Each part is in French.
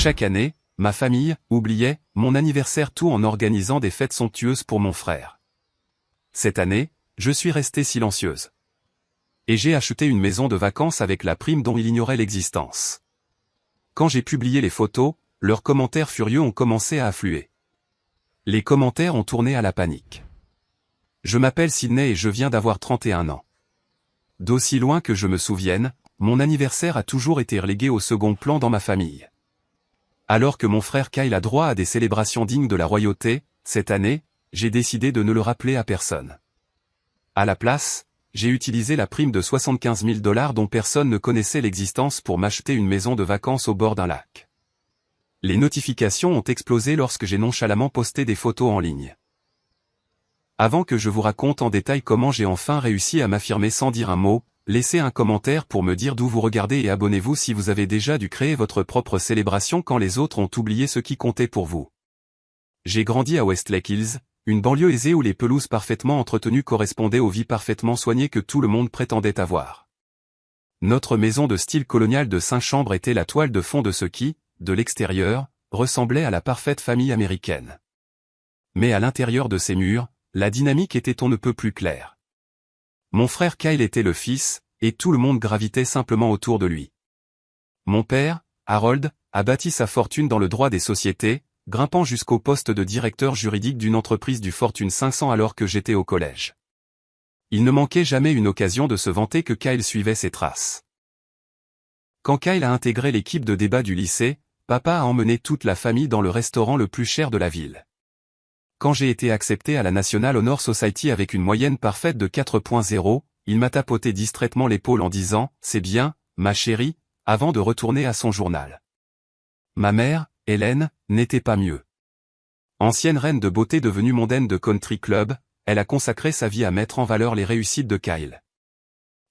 Chaque année, ma famille oubliait mon anniversaire tout en organisant des fêtes somptueuses pour mon frère. Cette année, je suis restée silencieuse. Et j'ai acheté une maison de vacances avec la prime dont il ignorait l'existence. Quand j'ai publié les photos, leurs commentaires furieux ont commencé à affluer. Les commentaires ont tourné à la panique. Je m'appelle Sydney et je viens d'avoir 31 ans. D'aussi loin que je me souvienne, mon anniversaire a toujours été relégué au second plan dans ma famille. Alors que mon frère Kyle a droit à des célébrations dignes de la royauté, cette année, j'ai décidé de ne le rappeler à personne. À la place, j'ai utilisé la prime de 75 000 $ dont personne ne connaissait l'existence pour m'acheter une maison de vacances au bord d'un lac. Les notifications ont explosé lorsque j'ai nonchalamment posté des photos en ligne. Avant que je vous raconte en détail comment j'ai enfin réussi à m'affirmer sans dire un mot, laissez un commentaire pour me dire d'où vous regardez et abonnez-vous si vous avez déjà dû créer votre propre célébration quand les autres ont oublié ce qui comptait pour vous. J'ai grandi à Westlake Hills, une banlieue aisée où les pelouses parfaitement entretenues correspondaient aux vies parfaitement soignées que tout le monde prétendait avoir. Notre maison de style colonial de 5 chambres était la toile de fond de ce qui, de l'extérieur, ressemblait à la parfaite famille américaine. Mais à l'intérieur de ces murs, la dynamique était on ne peut plus claire. Mon frère Kyle était le fils, et tout le monde gravitait simplement autour de lui. Mon père, Harold, a bâti sa fortune dans le droit des sociétés, grimpant jusqu'au poste de directeur juridique d'une entreprise du Fortune 500 alors que j'étais au collège. Il ne manquait jamais une occasion de se vanter que Kyle suivait ses traces. Quand Kyle a intégré l'équipe de débat du lycée, papa a emmené toute la famille dans le restaurant le plus cher de la ville. Quand j'ai été accepté à la National Honor Society avec une moyenne parfaite de 4.0, il m'a tapoté distraitement l'épaule en disant « C'est bien, ma chérie », avant de retourner à son journal. Ma mère, Hélène, n'était pas mieux. Ancienne reine de beauté devenue mondaine de country club, elle a consacré sa vie à mettre en valeur les réussites de Kyle.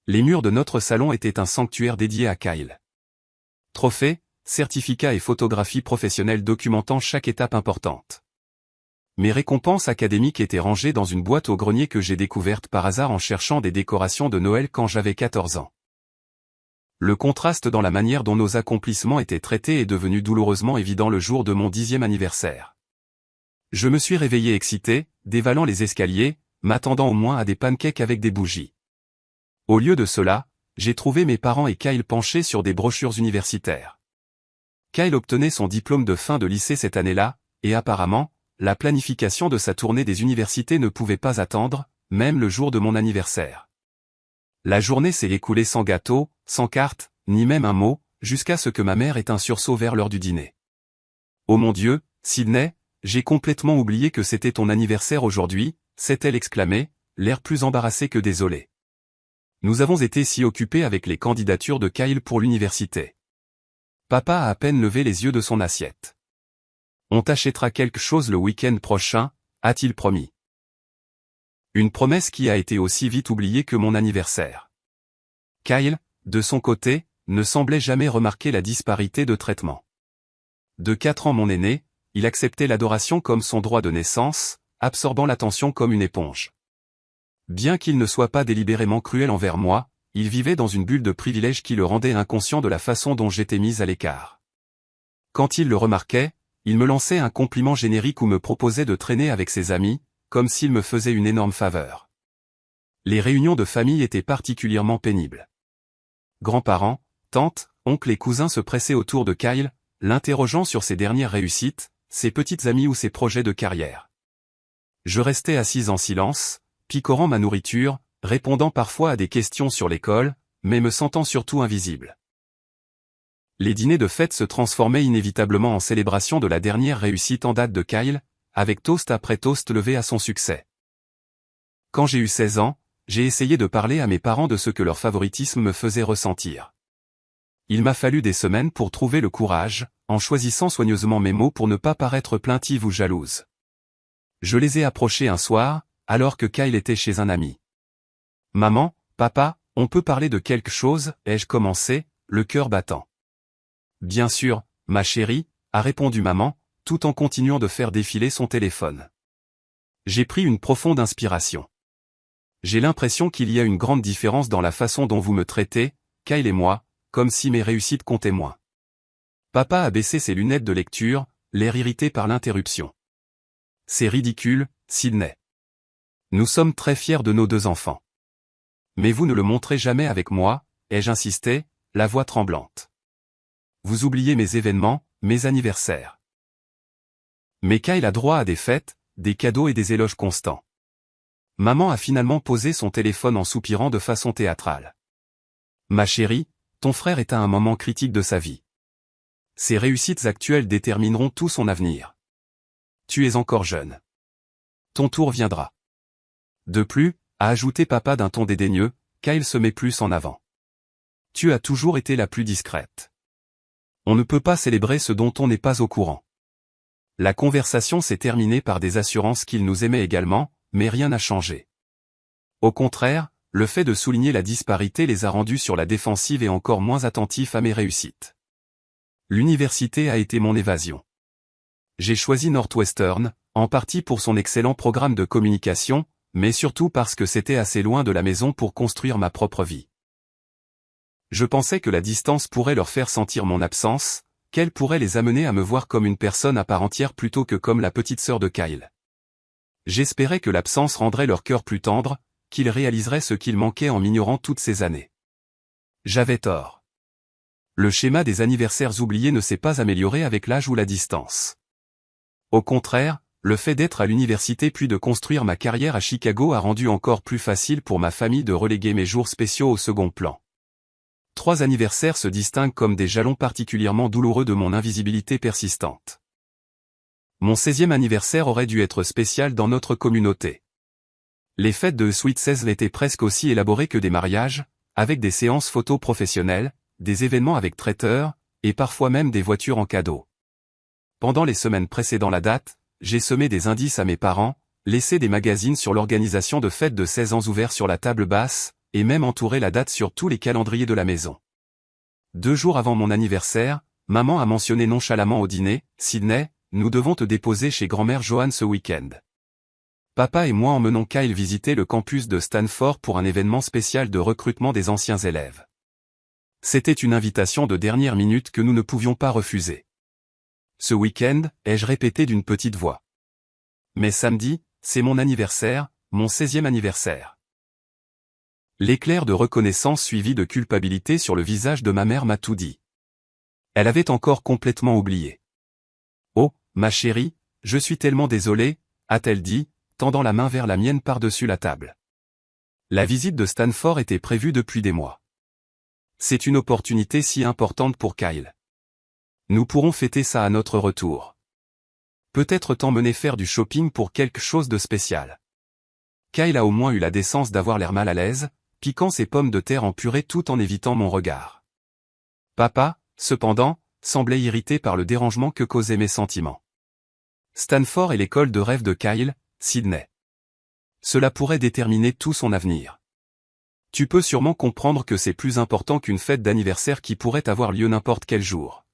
Les murs de notre salon étaient un sanctuaire dédié à Kyle. Trophées, certificats et photographies professionnelles documentant chaque étape importante. Mes récompenses académiques étaient rangées dans une boîte au grenier que j'ai découverte par hasard en cherchant des décorations de Noël quand j'avais 14 ans. Le contraste dans la manière dont nos accomplissements étaient traités est devenu douloureusement évident le jour de mon 10e anniversaire. Je me suis réveillé excité, dévalant les escaliers, m'attendant au moins à des pancakes avec des bougies. Au lieu de cela, j'ai trouvé mes parents et Kyle penchés sur des brochures universitaires. Kyle obtenait son diplôme de fin de lycée cette année-là, et apparemment, la planification de sa tournée des universités ne pouvait pas attendre, même le jour de mon anniversaire. La journée s'est écoulée sans gâteau, sans carte, ni même un mot, jusqu'à ce que ma mère ait un sursaut vers l'heure du dîner. « Oh mon Dieu, Sydney, j'ai complètement oublié que c'était ton anniversaire aujourd'hui », s'est-elle exclamée, l'air plus embarrassé que désolé. Nous avons été si occupés avec les candidatures de Kyle pour l'université. Papa a à peine levé les yeux de son assiette. On t'achètera quelque chose le week-end prochain, a-t-il promis. Une promesse qui a été aussi vite oubliée que mon anniversaire. Kyle, de son côté, ne semblait jamais remarquer la disparité de traitement. De 4 ans mon aîné, il acceptait l'adoration comme son droit de naissance, absorbant l'attention comme une éponge. Bien qu'il ne soit pas délibérément cruel envers moi, il vivait dans une bulle de privilèges qui le rendait inconscient de la façon dont j'étais mise à l'écart. Quand il le remarquait, il me lançait un compliment générique ou me proposait de traîner avec ses amis, comme s'il me faisait une énorme faveur. Les réunions de famille étaient particulièrement pénibles. Grands-parents, tantes, oncles et cousins se pressaient autour de Kyle, l'interrogeant sur ses dernières réussites, ses petites amies ou ses projets de carrière. Je restais assise en silence, picorant ma nourriture, répondant parfois à des questions sur l'école, mais me sentant surtout invisible. Les dîners de fête se transformaient inévitablement en célébration de la dernière réussite en date de Kyle, avec toast après toast levé à son succès. Quand j'ai eu 16 ans, j'ai essayé de parler à mes parents de ce que leur favoritisme me faisait ressentir. Il m'a fallu des semaines pour trouver le courage, en choisissant soigneusement mes mots pour ne pas paraître plaintive ou jalouse. Je les ai approchés un soir, alors que Kyle était chez un ami. « Maman, papa, on peut parler de quelque chose ?» ai-je commencé, le cœur battant. « Bien sûr, ma chérie », a répondu maman, tout en continuant de faire défiler son téléphone. J'ai pris une profonde inspiration. J'ai l'impression qu'il y a une grande différence dans la façon dont vous me traitez, Kyle et moi, comme si mes réussites comptaient moins. Papa a baissé ses lunettes de lecture, l'air irrité par l'interruption. C'est ridicule, Sydney. Nous sommes très fiers de nos 2 enfants. Mais vous ne le montrez jamais avec moi, ai-je insisté, la voix tremblante. Vous oubliez mes événements, mes anniversaires. Mais Kyle a droit à des fêtes, des cadeaux et des éloges constants. Maman a finalement posé son téléphone en soupirant de façon théâtrale. Ma chérie, ton frère est à un moment critique de sa vie. Ses réussites actuelles détermineront tout son avenir. Tu es encore jeune. Ton tour viendra. De plus, a ajouté papa d'un ton dédaigneux, Kyle se met plus en avant. Tu as toujours été la plus discrète. On ne peut pas célébrer ce dont on n'est pas au courant. La conversation s'est terminée par des assurances qu'il nous aimait également, mais rien n'a changé. Au contraire, le fait de souligner la disparité les a rendus sur la défensive et encore moins attentifs à mes réussites. L'université a été mon évasion. J'ai choisi Northwestern, en partie pour son excellent programme de communication, mais surtout parce que c'était assez loin de la maison pour construire ma propre vie. Je pensais que la distance pourrait leur faire sentir mon absence, qu'elle pourrait les amener à me voir comme une personne à part entière plutôt que comme la petite sœur de Kyle. J'espérais que l'absence rendrait leur cœur plus tendre, qu'ils réaliseraient ce qu'il manquait en m'ignorant toutes ces années. J'avais tort. Le schéma des anniversaires oubliés ne s'est pas amélioré avec l'âge ou la distance. Au contraire, le fait d'être à l'université puis de construire ma carrière à Chicago a rendu encore plus facile pour ma famille de reléguer mes jours spéciaux au second plan. 3 anniversaires se distinguent comme des jalons particulièrement douloureux de mon invisibilité persistante. Mon 16e anniversaire aurait dû être spécial dans notre communauté. Les fêtes de Sweet 16 étaient presque aussi élaborées que des mariages, avec des séances photos professionnelles, des événements avec traiteurs, et parfois même des voitures en cadeau. Pendant les semaines précédant la date, j'ai semé des indices à mes parents, laissé des magazines sur l'organisation de fêtes de 16 ans ouverts sur la table basse, et même entouré la date sur tous les calendriers de la maison. 2 jours avant mon anniversaire, maman a mentionné nonchalamment au dîner, « Sydney, nous devons te déposer chez grand-mère Joanne ce week-end. » Papa et moi emmenons Kyle visiter le campus de Stanford pour un événement spécial de recrutement des anciens élèves. C'était une invitation de dernière minute que nous ne pouvions pas refuser. Ce week-end, ai-je répété d'une petite voix. Mais samedi, c'est mon anniversaire, mon 16e anniversaire. L'éclair de reconnaissance suivi de culpabilité sur le visage de ma mère m'a tout dit. Elle avait encore complètement oublié. « Oh, ma chérie, je suis tellement désolée », a-t-elle dit, tendant la main vers la mienne par-dessus la table. La visite de Stanford était prévue depuis des mois. C'est une opportunité si importante pour Kyle. Nous pourrons fêter ça à notre retour. Peut-être t'emmener faire du shopping pour quelque chose de spécial. Kyle a au moins eu la décence d'avoir l'air mal à l'aise, piquant ses pommes de terre en purée tout en évitant mon regard. Papa, cependant, semblait irrité par le dérangement que causaient mes sentiments. Stanford est l'école de rêve de Kyle, Sydney. Cela pourrait déterminer tout son avenir. Tu peux sûrement comprendre que c'est plus important qu'une fête d'anniversaire qui pourrait avoir lieu n'importe quel jour.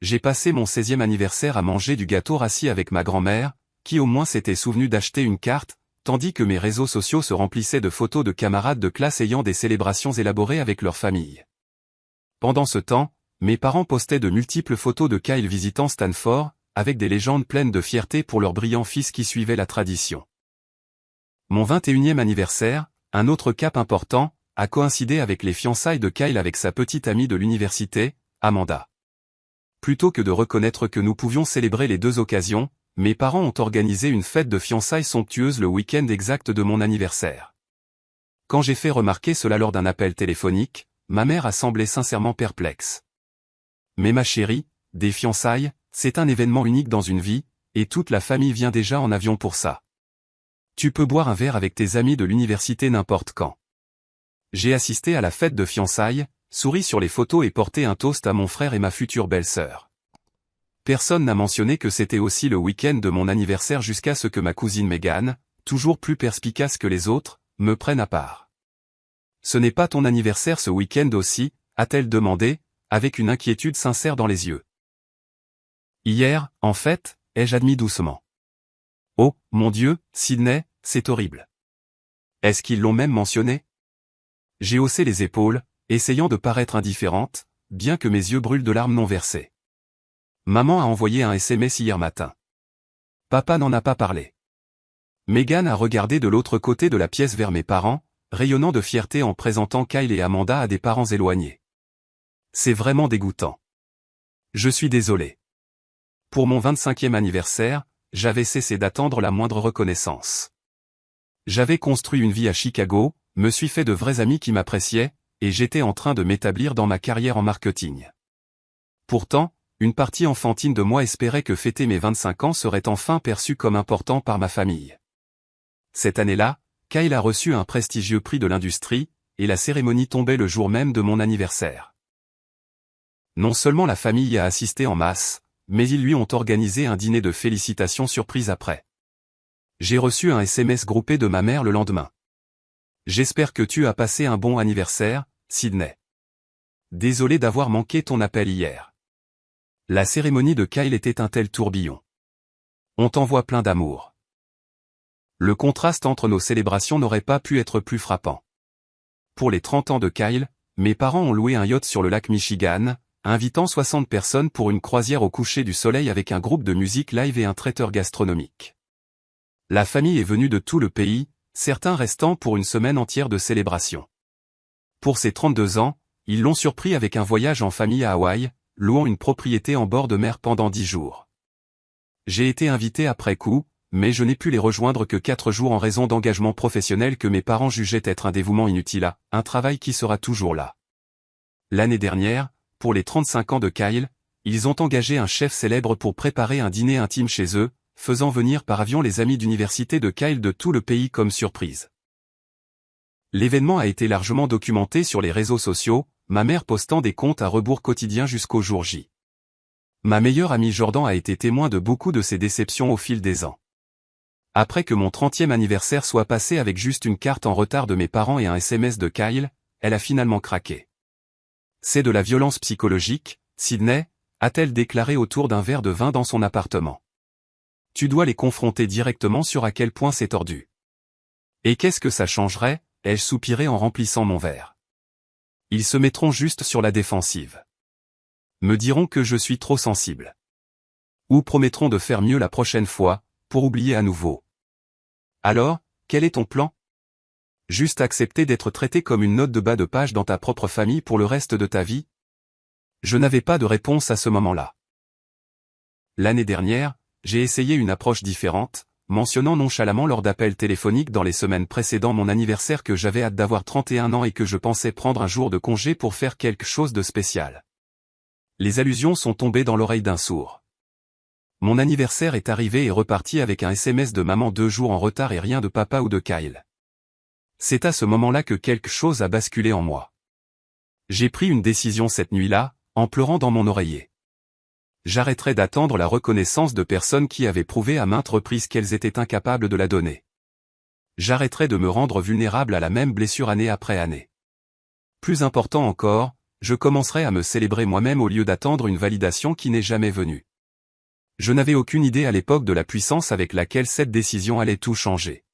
J'ai passé mon 16e anniversaire à manger du gâteau rassis avec ma grand-mère, qui au moins s'était souvenue d'acheter une carte, tandis que mes réseaux sociaux se remplissaient de photos de camarades de classe ayant des célébrations élaborées avec leur famille. Pendant ce temps, mes parents postaient de multiples photos de Kyle visitant Stanford, avec des légendes pleines de fierté pour leur brillant fils qui suivait la tradition. Mon 21e anniversaire, un autre cap important, a coïncidé avec les fiançailles de Kyle avec sa petite amie de l'université, Amanda. Plutôt que de reconnaître que nous pouvions célébrer les 2 occasions, mes parents ont organisé une fête de fiançailles somptueuse le week-end exact de mon anniversaire. Quand j'ai fait remarquer cela lors d'un appel téléphonique, ma mère a semblé sincèrement perplexe. Mais ma chérie, des fiançailles, c'est un événement unique dans une vie, et toute la famille vient déjà en avion pour ça. Tu peux boire un verre avec tes amis de l'université n'importe quand. J'ai assisté à la fête de fiançailles, souri sur les photos et porté un toast à mon frère et ma future belle-sœur. Personne n'a mentionné que c'était aussi le week-end de mon anniversaire jusqu'à ce que ma cousine Megan, toujours plus perspicace que les autres, me prenne à part. « Ce n'est pas ton anniversaire ce week-end aussi ?» a-t-elle demandé, avec une inquiétude sincère dans les yeux. « Hier, en fait, ai-je admis doucement. »« Oh, mon Dieu, Sydney, c'est horrible. » « Est-ce qu'ils l'ont même mentionné ?» J'ai haussé les épaules, essayant de paraître indifférente, bien que mes yeux brûlent de larmes non versées. Maman a envoyé un SMS hier matin. Papa n'en a pas parlé. Megan a regardé de l'autre côté de la pièce vers mes parents, rayonnant de fierté en présentant Kyle et Amanda à des parents éloignés. C'est vraiment dégoûtant. Je suis désolé. Pour mon 25e anniversaire, j'avais cessé d'attendre la moindre reconnaissance. J'avais construit une vie à Chicago, me suis fait de vrais amis qui m'appréciaient, et j'étais en train de m'établir dans ma carrière en marketing. Pourtant, une partie enfantine de moi espérait que fêter mes 25 ans serait enfin perçu comme important par ma famille. Cette année-là, Kyle a reçu un prestigieux prix de l'industrie, et la cérémonie tombait le jour même de mon anniversaire. Non seulement la famille y a assisté en masse, mais ils lui ont organisé un dîner de félicitations surprise après. J'ai reçu un SMS groupé de ma mère le lendemain. J'espère que tu as passé un bon anniversaire, Sydney. Désolé d'avoir manqué ton appel hier. La cérémonie de Kyle était un tel tourbillon. On t'envoie plein d'amour. Le contraste entre nos célébrations n'aurait pas pu être plus frappant. Pour les 30 ans de Kyle, mes parents ont loué un yacht sur le lac Michigan, invitant 60 personnes pour une croisière au coucher du soleil avec un groupe de musique live et un traiteur gastronomique. La famille est venue de tout le pays, certains restant pour une semaine entière de célébration. Pour ses 32 ans, ils l'ont surpris avec un voyage en famille à Hawaï, louant une propriété en bord de mer pendant 10 jours. J'ai été invité après coup, mais je n'ai pu les rejoindre que 4 jours en raison d'engagements professionnels que mes parents jugeaient être un dévouement inutile à un travail qui sera toujours là. L'année dernière, pour les 35 ans de Kyle, ils ont engagé un chef célèbre pour préparer un dîner intime chez eux, faisant venir par avion les amis d'université de Kyle de tout le pays comme surprise. L'événement a été largement documenté sur les réseaux sociaux, ma mère postant des comptes à rebours quotidiens jusqu'au jour J. Ma meilleure amie Jordan a été témoin de beaucoup de ces déceptions au fil des ans. Après que mon 30e anniversaire soit passé avec juste une carte en retard de mes parents et un SMS de Kyle, elle a finalement craqué. C'est de la violence psychologique, Sydney, a-t-elle déclaré autour d'un verre de vin dans son appartement. Tu dois les confronter directement sur à quel point c'est tordu. Et qu'est-ce que ça changerait, ai-je soupiré en remplissant mon verre. Ils se mettront juste sur la défensive. Me diront que je suis trop sensible. Ou promettront de faire mieux la prochaine fois, pour oublier à nouveau. Alors, quel est ton plan? Juste accepter d'être traité comme une note de bas de page dans ta propre famille pour le reste de ta vie? Je n'avais pas de réponse à ce moment-là. L'année dernière, j'ai essayé une approche différente, mentionnant nonchalamment lors d'appels téléphoniques dans les semaines précédant mon anniversaire que j'avais hâte d'avoir 31 ans et que je pensais prendre un jour de congé pour faire quelque chose de spécial. Les allusions sont tombées dans l'oreille d'un sourd. Mon anniversaire est arrivé et reparti avec un SMS de maman 2 jours en retard et rien de papa ou de Kyle. C'est à ce moment-là que quelque chose a basculé en moi. J'ai pris une décision cette nuit-là, en pleurant dans mon oreiller. J'arrêterai d'attendre la reconnaissance de personnes qui avaient prouvé à maintes reprises qu'elles étaient incapables de la donner. J'arrêterai de me rendre vulnérable à la même blessure année après année. Plus important encore, je commencerai à me célébrer moi-même au lieu d'attendre une validation qui n'est jamais venue. Je n'avais aucune idée à l'époque de la puissance avec laquelle cette décision allait tout changer.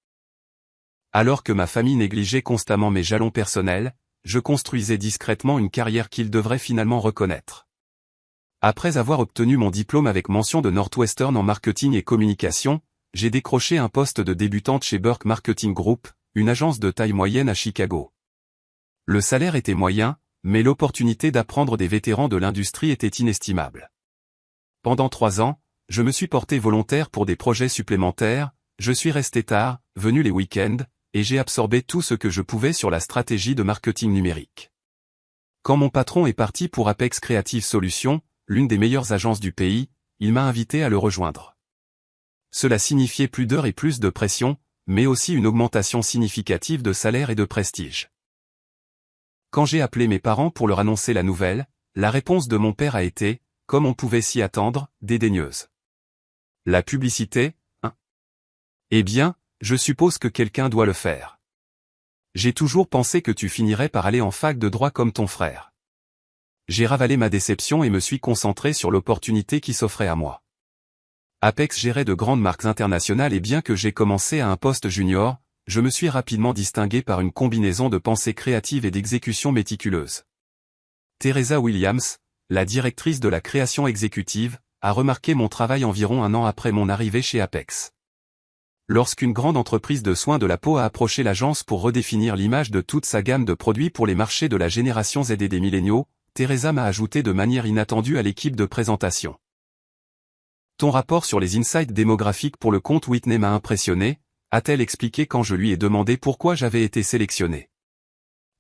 Alors que ma famille négligeait constamment mes jalons personnels, je construisais discrètement une carrière qu'ils devraient finalement reconnaître. Après avoir obtenu mon diplôme avec mention de Northwestern en marketing et communication, j'ai décroché un poste de débutante chez Burke Marketing Group, une agence de taille moyenne à Chicago. Le salaire était moyen, mais l'opportunité d'apprendre des vétérans de l'industrie était inestimable. Pendant 3 ans, je me suis porté volontaire pour des projets supplémentaires, je suis resté tard, venu les week-ends, et j'ai absorbé tout ce que je pouvais sur la stratégie de marketing numérique. Quand mon patron est parti pour Apex Creative Solutions, l'une des meilleures agences du pays, il m'a invité à le rejoindre. Cela signifiait plus d'heures et plus de pression, mais aussi une augmentation significative de salaire et de prestige. Quand j'ai appelé mes parents pour leur annoncer la nouvelle, la réponse de mon père a été, comme on pouvait s'y attendre, dédaigneuse. La publicité, hein? Eh bien, je suppose que quelqu'un doit le faire. J'ai toujours pensé que tu finirais par aller en fac de droit comme ton frère. J'ai ravalé ma déception et me suis concentré sur l'opportunité qui s'offrait à moi. Apex gérait de grandes marques internationales et bien que j'ai commencé à un poste junior, je me suis rapidement distingué par une combinaison de pensée créative et d'exécution méticuleuse. Teresa Williams, la directrice de la création exécutive, a remarqué mon travail environ un an après mon arrivée chez Apex. Lorsqu'une grande entreprise de soins de la peau a approché l'agence pour redéfinir l'image de toute sa gamme de produits pour les marchés de la génération Z et des milléniaux, Teresa m'a ajouté de manière inattendue à l'équipe de présentation. Ton rapport sur les insights démographiques pour le compte Whitney m'a impressionné, a-t-elle expliqué quand je lui ai demandé pourquoi j'avais été sélectionné.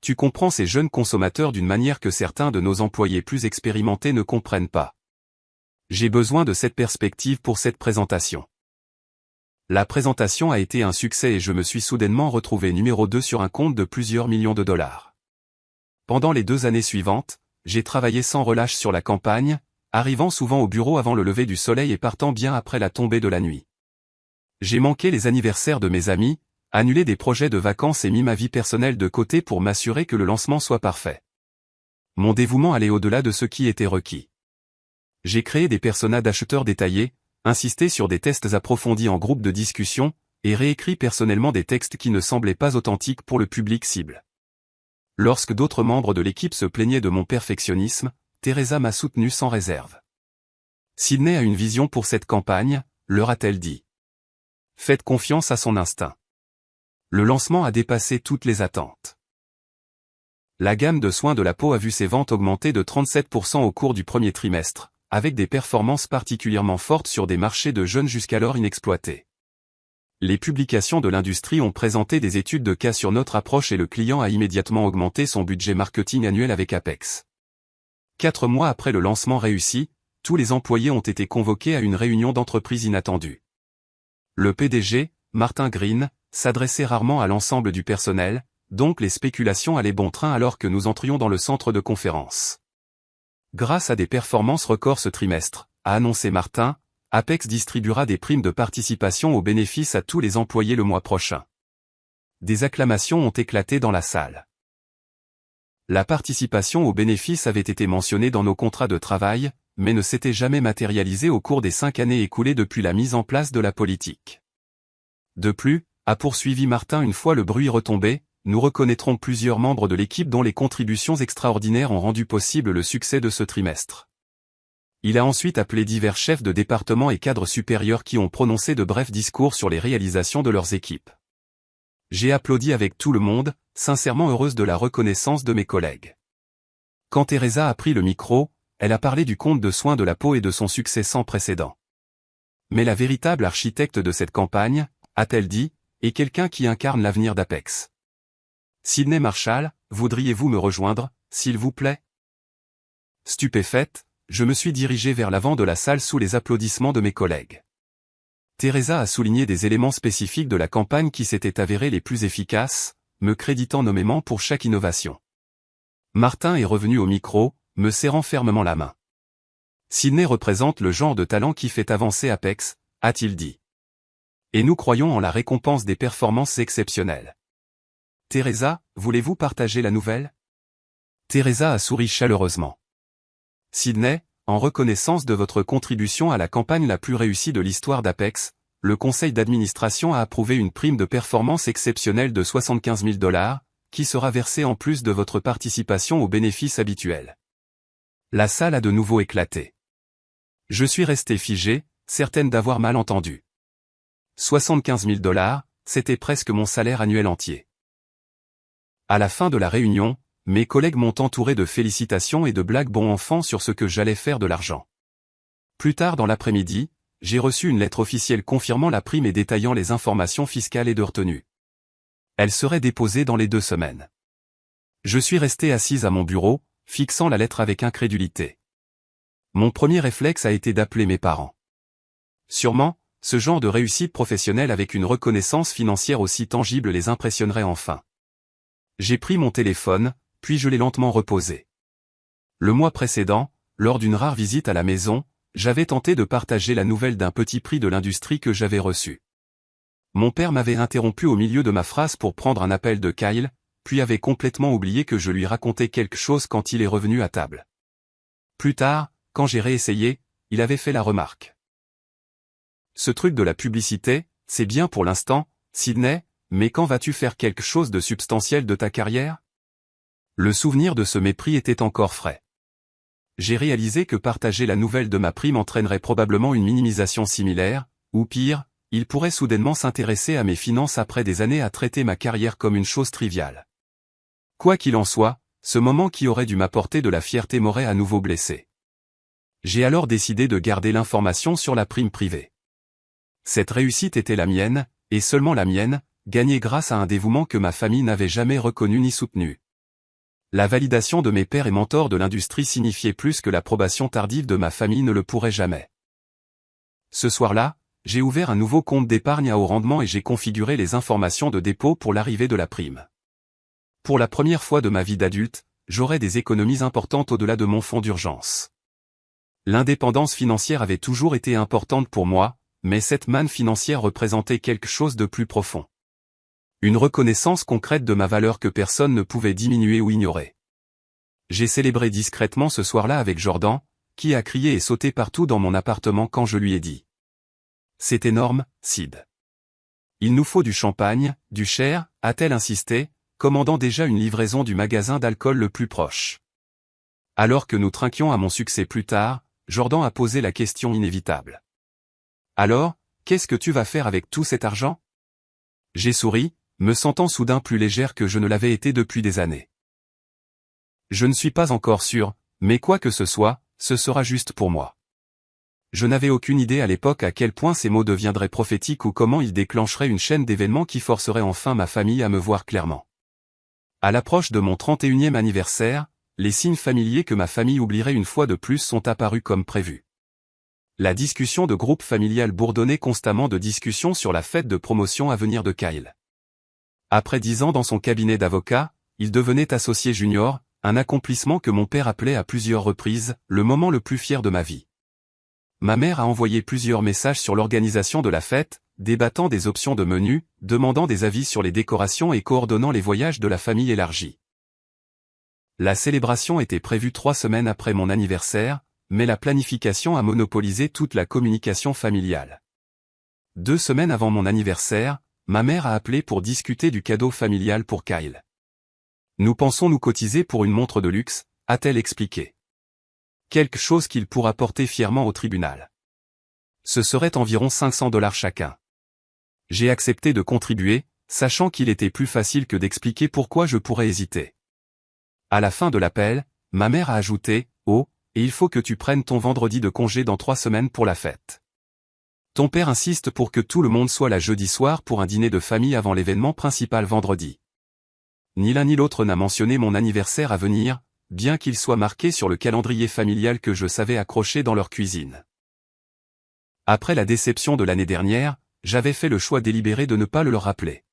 Tu comprends ces jeunes consommateurs d'une manière que certains de nos employés plus expérimentés ne comprennent pas. J'ai besoin de cette perspective pour cette présentation. La présentation a été un succès et je me suis soudainement retrouvé numéro 2 sur un compte de plusieurs millions de dollars. Pendant les 2 années suivantes, j'ai travaillé sans relâche sur la campagne, arrivant souvent au bureau avant le lever du soleil et partant bien après la tombée de la nuit. J'ai manqué les anniversaires de mes amis, annulé des projets de vacances et mis ma vie personnelle de côté pour m'assurer que le lancement soit parfait. Mon dévouement allait au-delà de ce qui était requis. J'ai créé des personas d'acheteurs détaillés, insisté sur des tests approfondis en groupe de discussion, et réécrit personnellement des textes qui ne semblaient pas authentiques pour le public cible. Lorsque d'autres membres de l'équipe se plaignaient de mon perfectionnisme, Teresa m'a soutenu sans réserve. Sydney a une vision pour cette campagne, leur a-t-elle dit. Faites confiance à son instinct. Le lancement a dépassé toutes les attentes. La gamme de soins de la peau a vu ses ventes augmenter de 37% au cours du premier trimestre, avec des performances particulièrement fortes sur des marchés de jeunes jusqu'alors inexploités. Les publications de l'industrie ont présenté des études de cas sur notre approche et le client a immédiatement augmenté son budget marketing annuel avec Apex. 4 mois après le lancement réussi, tous les employés ont été convoqués à une réunion d'entreprise inattendue. Le PDG, Martin Green, s'adressait rarement à l'ensemble du personnel, donc les spéculations allaient bon train alors que nous entrions dans le centre de conférence. Grâce à des performances records ce trimestre, a annoncé Martin, Apex distribuera des primes de participation aux bénéfices à tous les employés le mois prochain. Des acclamations ont éclaté dans la salle. La participation aux bénéfices avait été mentionnée dans nos contrats de travail, mais ne s'était jamais matérialisée au cours des 5 années écoulées depuis la mise en place de la politique. De plus, a poursuivi Martin une fois le bruit retombé, nous reconnaîtrons plusieurs membres de l'équipe dont les contributions extraordinaires ont rendu possible le succès de ce trimestre. Il a ensuite appelé divers chefs de département et cadres supérieurs qui ont prononcé de brefs discours sur les réalisations de leurs équipes. J'ai applaudi avec tout le monde, sincèrement heureuse de la reconnaissance de mes collègues. Quand Teresa a pris le micro, elle a parlé du compte de soins de la peau et de son succès sans précédent. Mais la véritable architecte de cette campagne, a-t-elle dit, est quelqu'un qui incarne l'avenir d'Apex. Sydney Marshall, voudriez-vous me rejoindre, s'il vous plaît? Stupéfaite, je me suis dirigé vers l'avant de la salle sous les applaudissements de mes collègues. Teresa a souligné des éléments spécifiques de la campagne qui s'étaient avérés les plus efficaces, me créditant nommément pour chaque innovation. Martin est revenu au micro, me serrant fermement la main. Sydney représente le genre de talent qui fait avancer Apex, a-t-il dit. Et nous croyons en la récompense des performances exceptionnelles. Teresa, voulez-vous partager la nouvelle? Teresa a souri chaleureusement. Sydney, en reconnaissance de votre contribution à la campagne la plus réussie de l'histoire d'Apex, le conseil d'administration a approuvé une prime de performance exceptionnelle de 75 000 $, qui sera versée en plus de votre participation aux bénéfices habituels. La salle a de nouveau éclaté. Je suis resté figé, certaine d'avoir mal entendu. 75 000 $, c'était presque mon salaire annuel entier. À la fin de la réunion, mes collègues m'ont entouré de félicitations et de blagues bon enfant sur ce que j'allais faire de l'argent. Plus tard dans l'après-midi, j'ai reçu une lettre officielle confirmant la prime et détaillant les informations fiscales et de retenue. Elle serait déposée dans les 2 semaines. Je suis resté assise à mon bureau, fixant la lettre avec incrédulité. Mon premier réflexe a été d'appeler mes parents. Sûrement, ce genre de réussite professionnelle avec une reconnaissance financière aussi tangible les impressionnerait enfin. J'ai pris mon téléphone, puis je l'ai lentement reposé. Le mois précédent, lors d'une rare visite à la maison, j'avais tenté de partager la nouvelle d'un petit prix de l'industrie que j'avais reçu. Mon père m'avait interrompu au milieu de ma phrase pour prendre un appel de Kyle, puis avait complètement oublié que je lui racontais quelque chose quand il est revenu à table. Plus tard, quand j'ai réessayé, il avait fait la remarque. Ce truc de la publicité, c'est bien pour l'instant, Sydney, mais quand vas-tu faire quelque chose de substantiel de ta carrière? Le souvenir de ce mépris était encore frais. j'ai réalisé que partager la nouvelle de ma prime entraînerait probablement une minimisation similaire, ou pire, il pourrait soudainement s'intéresser à mes finances après des années à traiter ma carrière comme une chose triviale. Quoi qu'il en soit, ce moment qui aurait dû m'apporter de la fierté m'aurait à nouveau blessé. J'ai alors décidé de garder l'information sur la prime privée. Cette réussite était la mienne, et seulement la mienne, gagnée grâce à un dévouement que ma famille n'avait jamais reconnu ni soutenu. La validation de mes pairs et mentors de l'industrie signifiait plus que l'approbation tardive de ma famille ne le pourrait jamais. Ce soir-là, j'ai ouvert un nouveau compte d'épargne à haut rendement et j'ai configuré les informations de dépôt pour l'arrivée de la prime. Pour la première fois de ma vie d'adulte, j'aurai des économies importantes au-delà de mon fonds d'urgence. L'indépendance financière avait toujours été importante pour moi, mais cette manne financière représentait quelque chose de plus profond. Une reconnaissance concrète de ma valeur que personne ne pouvait diminuer ou ignorer. J'ai célébré discrètement ce soir-là avec Jordan, qui a crié et sauté partout dans mon appartement quand je lui ai dit. C'est énorme, Sid. Il nous faut du champagne, du cher, a-t-elle insisté, commandant déjà une livraison du magasin d'alcool le plus proche. Alors que nous trinquions à mon succès plus tard, Jordan a posé la question inévitable. Alors, qu'est-ce que tu vas faire avec tout cet argent? J'ai souri, me sentant soudain plus légère que je ne l'avais été depuis des années. Je ne suis pas encore sûr, mais quoi que ce soit, ce sera juste pour moi. Je n'avais aucune idée à l'époque à quel point ces mots deviendraient prophétiques ou comment ils déclencheraient une chaîne d'événements qui forcerait enfin ma famille à me voir clairement. À l'approche de mon 31e anniversaire, les signes familiers que ma famille oublierait une fois de plus sont apparus comme prévu. La discussion de groupe familial bourdonnait constamment de discussions sur la fête de promotion à venir de Kyle. Après 10 ans dans son cabinet d'avocat, il devenait associé junior, un accomplissement que mon père appelait à plusieurs reprises, le moment le plus fier de ma vie. Ma mère a envoyé plusieurs messages sur l'organisation de la fête, débattant des options de menu, demandant des avis sur les décorations et coordonnant les voyages de la famille élargie. La célébration était prévue 3 semaines après mon anniversaire, mais la planification a monopolisé toute la communication familiale. 2 semaines avant mon anniversaire, ma mère a appelé pour discuter du cadeau familial pour Kyle. Nous pensons nous cotiser pour une montre de luxe, a-t-elle expliqué. Quelque chose qu'il pourra porter fièrement au tribunal. Ce serait environ $500 chacun. J'ai accepté de contribuer, sachant qu'il était plus facile que d'expliquer pourquoi je pourrais hésiter. À la fin de l'appel, ma mère a ajouté, « Oh, et il faut que tu prennes ton vendredi de congé dans 3 semaines pour la fête. Ton père insiste pour que tout le monde soit là jeudi soir pour un dîner de famille avant l'événement principal vendredi. » Ni l'un ni l'autre n'a mentionné mon anniversaire à venir, bien qu'il soit marqué sur le calendrier familial que je savais accrocher dans leur cuisine. Après la déception de l'année dernière, j'avais fait le choix délibéré de ne pas le leur rappeler.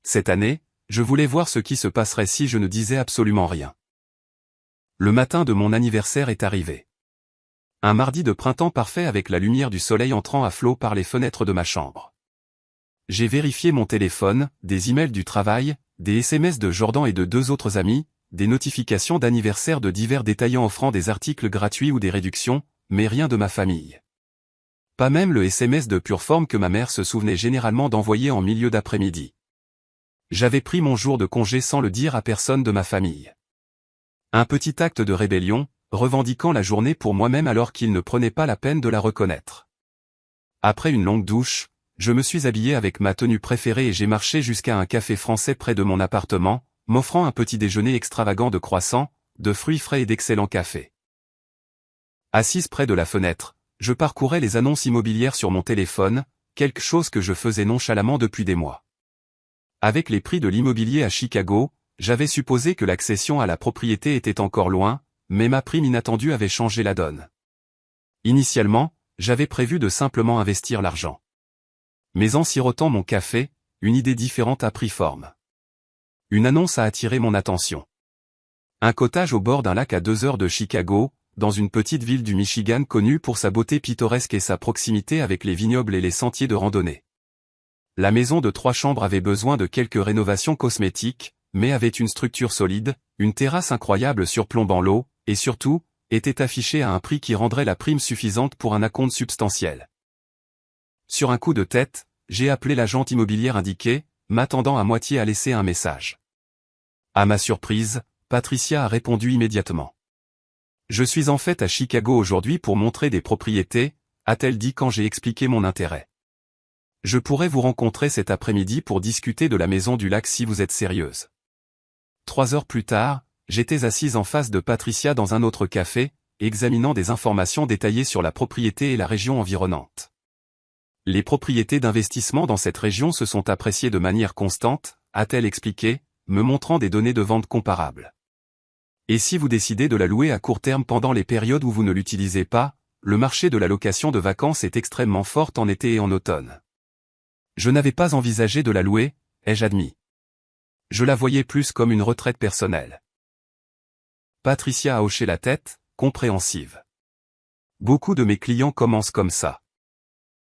Cette année, je voulais voir ce qui se passerait si je ne disais absolument rien. Le matin de mon anniversaire est arrivé. Un mardi de printemps parfait avec la lumière du soleil entrant à flot par les fenêtres de ma chambre. J'ai vérifié mon téléphone, des emails du travail, des SMS de Jordan et de 2 autres amis, des notifications d'anniversaire de divers détaillants offrant des articles gratuits ou des réductions, mais rien de ma famille. Pas même le SMS de pure forme que ma mère se souvenait généralement d'envoyer en milieu d'après-midi. J'avais pris mon jour de congé sans le dire à personne de ma famille. Un petit acte de rébellion, revendiquant la journée pour moi-même alors qu'il ne prenait pas la peine de la reconnaître. Après une longue douche, je me suis habillé avec ma tenue préférée et j'ai marché jusqu'à un café français près de mon appartement, m'offrant un petit déjeuner extravagant de croissants, de fruits frais et d'excellent café. Assise près de la fenêtre, je parcourais les annonces immobilières sur mon téléphone, quelque chose que je faisais nonchalamment depuis des mois. Avec les prix de l'immobilier à Chicago, j'avais supposé que l'accession à la propriété était encore loin, mais ma prime inattendue avait changé la donne. Initialement, j'avais prévu de simplement investir l'argent. Mais en sirotant mon café, une idée différente a pris forme. Une annonce a attiré mon attention. Un cottage au bord d'un lac à 2 heures de Chicago, dans une petite ville du Michigan connue pour sa beauté pittoresque et sa proximité avec les vignobles et les sentiers de randonnée. La maison de 3 chambres avait besoin de quelques rénovations cosmétiques, mais avait une structure solide, une terrasse incroyable surplombant l'eau, et surtout, était affichée à un prix qui rendrait la prime suffisante pour un acompte substantiel. Sur un coup de tête, j'ai appelé l'agente immobilière indiquée, m'attendant à moitié à laisser un message. À ma surprise, Patricia a répondu immédiatement. Je suis en fait à Chicago aujourd'hui pour montrer des propriétés, a-t-elle dit quand j'ai expliqué mon intérêt. Je pourrais vous rencontrer cet après-midi pour discuter de la maison du lac si vous êtes sérieuse. 3 heures plus tard, j'étais assise en face de Patricia dans un autre café, examinant des informations détaillées sur la propriété et la région environnante. Les propriétés d'investissement dans cette région se sont appréciées de manière constante, a-t-elle expliqué, me montrant des données de vente comparables. Et si vous décidez de la louer à court terme pendant les périodes où vous ne l'utilisez pas, le marché de la location de vacances est extrêmement fort en été et en automne. Je n'avais pas envisagé de la louer, ai-je admis. Je la voyais plus comme une retraite personnelle. Patricia a hoché la tête, compréhensive. Beaucoup de mes clients commencent comme ça.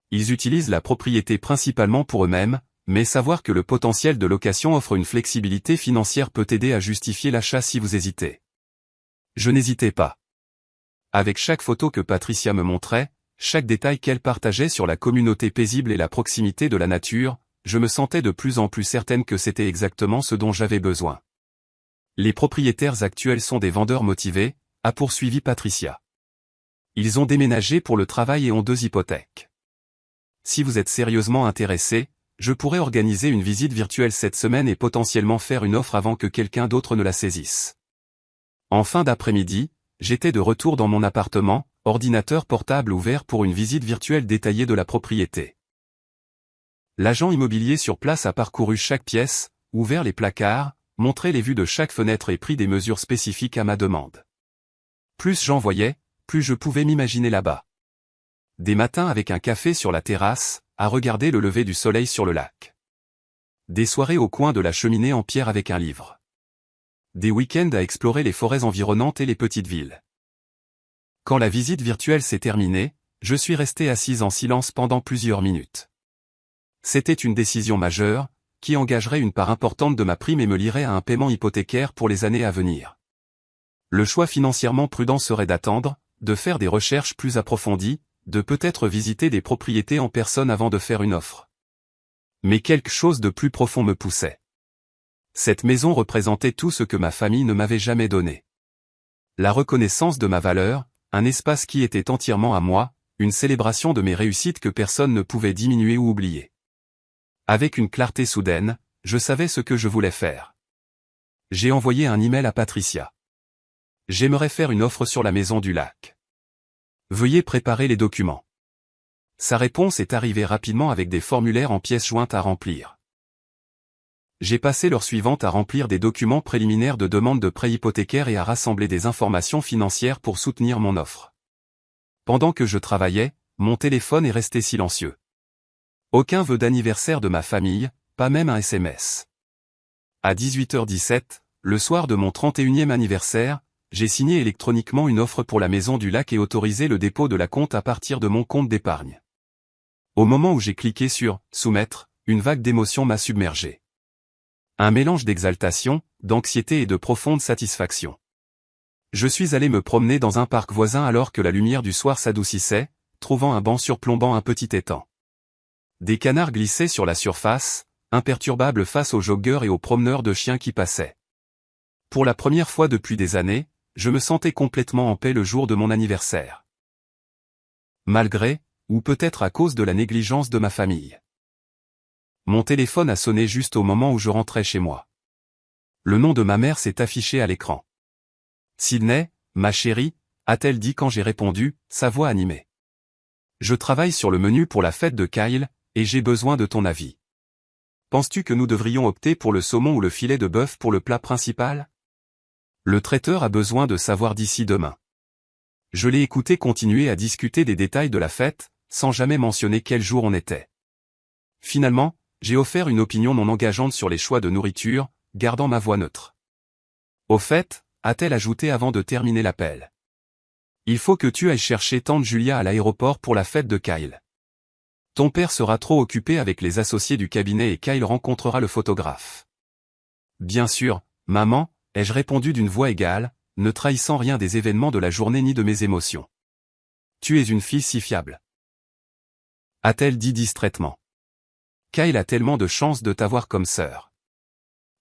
Ils utilisent la propriété principalement pour eux-mêmes, mais savoir que le potentiel de location offre une flexibilité financière peut aider à justifier l'achat si vous hésitez. Je n'hésitais pas. Avec chaque photo que Patricia me montrait, chaque détail qu'elle partageait sur la communauté paisible et la proximité de la nature, je me sentais de plus en plus certaine que c'était exactement ce dont j'avais besoin. Les propriétaires actuels sont des vendeurs motivés, a poursuivi Patricia. Ils ont déménagé pour le travail et ont 2 hypothèques. Si vous êtes sérieusement intéressé, je pourrais organiser une visite virtuelle cette semaine et potentiellement faire une offre avant que quelqu'un d'autre ne la saisisse. En fin d'après-midi, j'étais de retour dans mon appartement, ordinateur portable ouvert pour une visite virtuelle détaillée de la propriété. L'agent immobilier sur place a parcouru chaque pièce, ouvert les placards, montré les vues de chaque fenêtre et pris des mesures spécifiques à ma demande. Plus j'en voyais, plus je pouvais m'imaginer là-bas. Des matins avec un café sur la terrasse, à regarder le lever du soleil sur le lac. Des soirées au coin de la cheminée en pierre avec un livre. Des week-ends à explorer les forêts environnantes et les petites villes. Quand la visite virtuelle s'est terminée, je suis resté assise en silence pendant plusieurs minutes. C'était une décision majeure, qui engagerait une part importante de ma prime et me lierait à un paiement hypothécaire pour les années à venir. Le choix financièrement prudent serait d'attendre, de faire des recherches plus approfondies, de peut-être visiter des propriétés en personne avant de faire une offre. Mais quelque chose de plus profond me poussait. Cette maison représentait tout ce que ma famille ne m'avait jamais donné. La reconnaissance de ma valeur, un espace qui était entièrement à moi, une célébration de mes réussites que personne ne pouvait diminuer ou oublier. Avec une clarté soudaine, je savais ce que je voulais faire. J'ai envoyé un email à Patricia. J'aimerais faire une offre sur la maison du lac. Veuillez préparer les documents. Sa réponse est arrivée rapidement avec des formulaires en pièces jointes à remplir. J'ai passé l'heure suivante à remplir des documents préliminaires de demande de prêt hypothécaire et à rassembler des informations financières pour soutenir mon offre. Pendant que je travaillais, mon téléphone est resté silencieux. Aucun vœu d'anniversaire de ma famille, pas même un SMS. À 18h17, le soir de mon 31e anniversaire, j'ai signé électroniquement une offre pour la maison du lac et autorisé le dépôt de la compte à partir de mon compte d'épargne. Au moment où j'ai cliqué sur « Soumettre », une vague d'émotions m'a submergé. Un mélange d'exaltation, d'anxiété et de profonde satisfaction. Je suis allé me promener dans un parc voisin alors que la lumière du soir s'adoucissait, trouvant un banc surplombant un petit étang. Des canards glissaient sur la surface, imperturbables face aux joggeurs et aux promeneurs de chiens qui passaient. Pour la première fois depuis des années, je me sentais complètement en paix le jour de mon anniversaire. Malgré, ou peut-être à cause de la négligence de ma famille. Mon téléphone a sonné juste au moment où je rentrais chez moi. Le nom de ma mère s'est affiché à l'écran. Sydney, ma chérie, a-t-elle dit quand j'ai répondu, sa voix animée. Je travaille sur le menu pour la fête de Kyle, et j'ai besoin de ton avis. Penses-tu que nous devrions opter pour le saumon ou le filet de bœuf pour le plat principal? Le traiteur a besoin de savoir d'ici demain. Je l'ai écouté continuer à discuter des détails de la fête, sans jamais mentionner quel jour on était. Finalement, j'ai offert une opinion non engageante sur les choix de nourriture, gardant ma voix neutre. Au fait, a-t-elle ajouté avant de terminer l'appel. Il faut que tu ailles chercher tante Julia à l'aéroport pour la fête de Kyle. Ton père sera trop occupé avec les associés du cabinet et Kyle rencontrera le photographe. Bien sûr, maman, ai-je répondu d'une voix égale, ne trahissant rien des événements de la journée ni de mes émotions. Tu es une fille si fiable. A-t-elle dit distraitement. Kyle a tellement de chance de t'avoir comme sœur.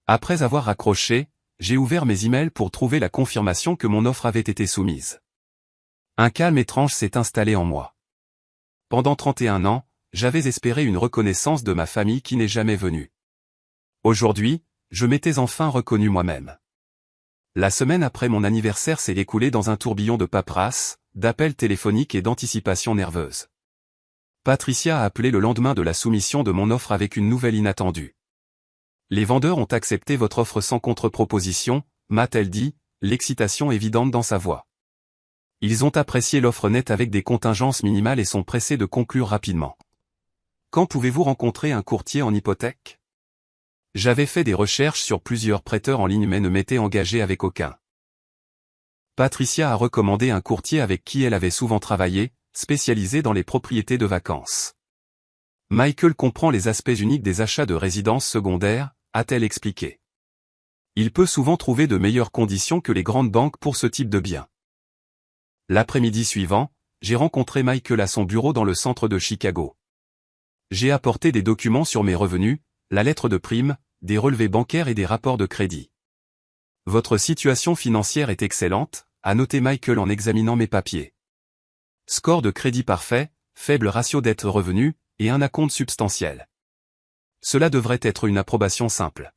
Après avoir raccroché, j'ai ouvert mes emails pour trouver la confirmation que mon offre avait été soumise. Un calme étrange s'est installé en moi. Pendant 31 ans, j'avais espéré une reconnaissance de ma famille qui n'est jamais venue. Aujourd'hui, je m'étais enfin reconnu moi-même. La semaine après mon anniversaire s'est écoulée dans un tourbillon de paperasse, d'appels téléphoniques et d'anticipation nerveuse. Patricia a appelé le lendemain de la soumission de mon offre avec une nouvelle inattendue. Les vendeurs ont accepté votre offre sans contre-proposition, m'a-t-elle dit, l'excitation évidente dans sa voix. Ils ont apprécié l'offre nette avec des contingences minimales et sont pressés de conclure rapidement. Quand pouvez-vous rencontrer un courtier en hypothèque? J'avais fait des recherches sur plusieurs prêteurs en ligne mais ne m'étais engagé avec aucun. Patricia a recommandé un courtier avec qui elle avait souvent travaillé, spécialisé dans les propriétés de vacances. Michael comprend les aspects uniques des achats de résidences secondaires, a-t-elle expliqué. Il peut souvent trouver de meilleures conditions que les grandes banques pour ce type de biens. L'après-midi suivant, j'ai rencontré Michael à son bureau dans le centre de Chicago. J'ai apporté des documents sur mes revenus, la lettre de prime, des relevés bancaires et des rapports de crédit. Votre situation financière est excellente, a noté Michael en examinant mes papiers. Score de crédit parfait, faible ratio dette-revenu, et un acompte substantiel. Cela devrait être une approbation simple.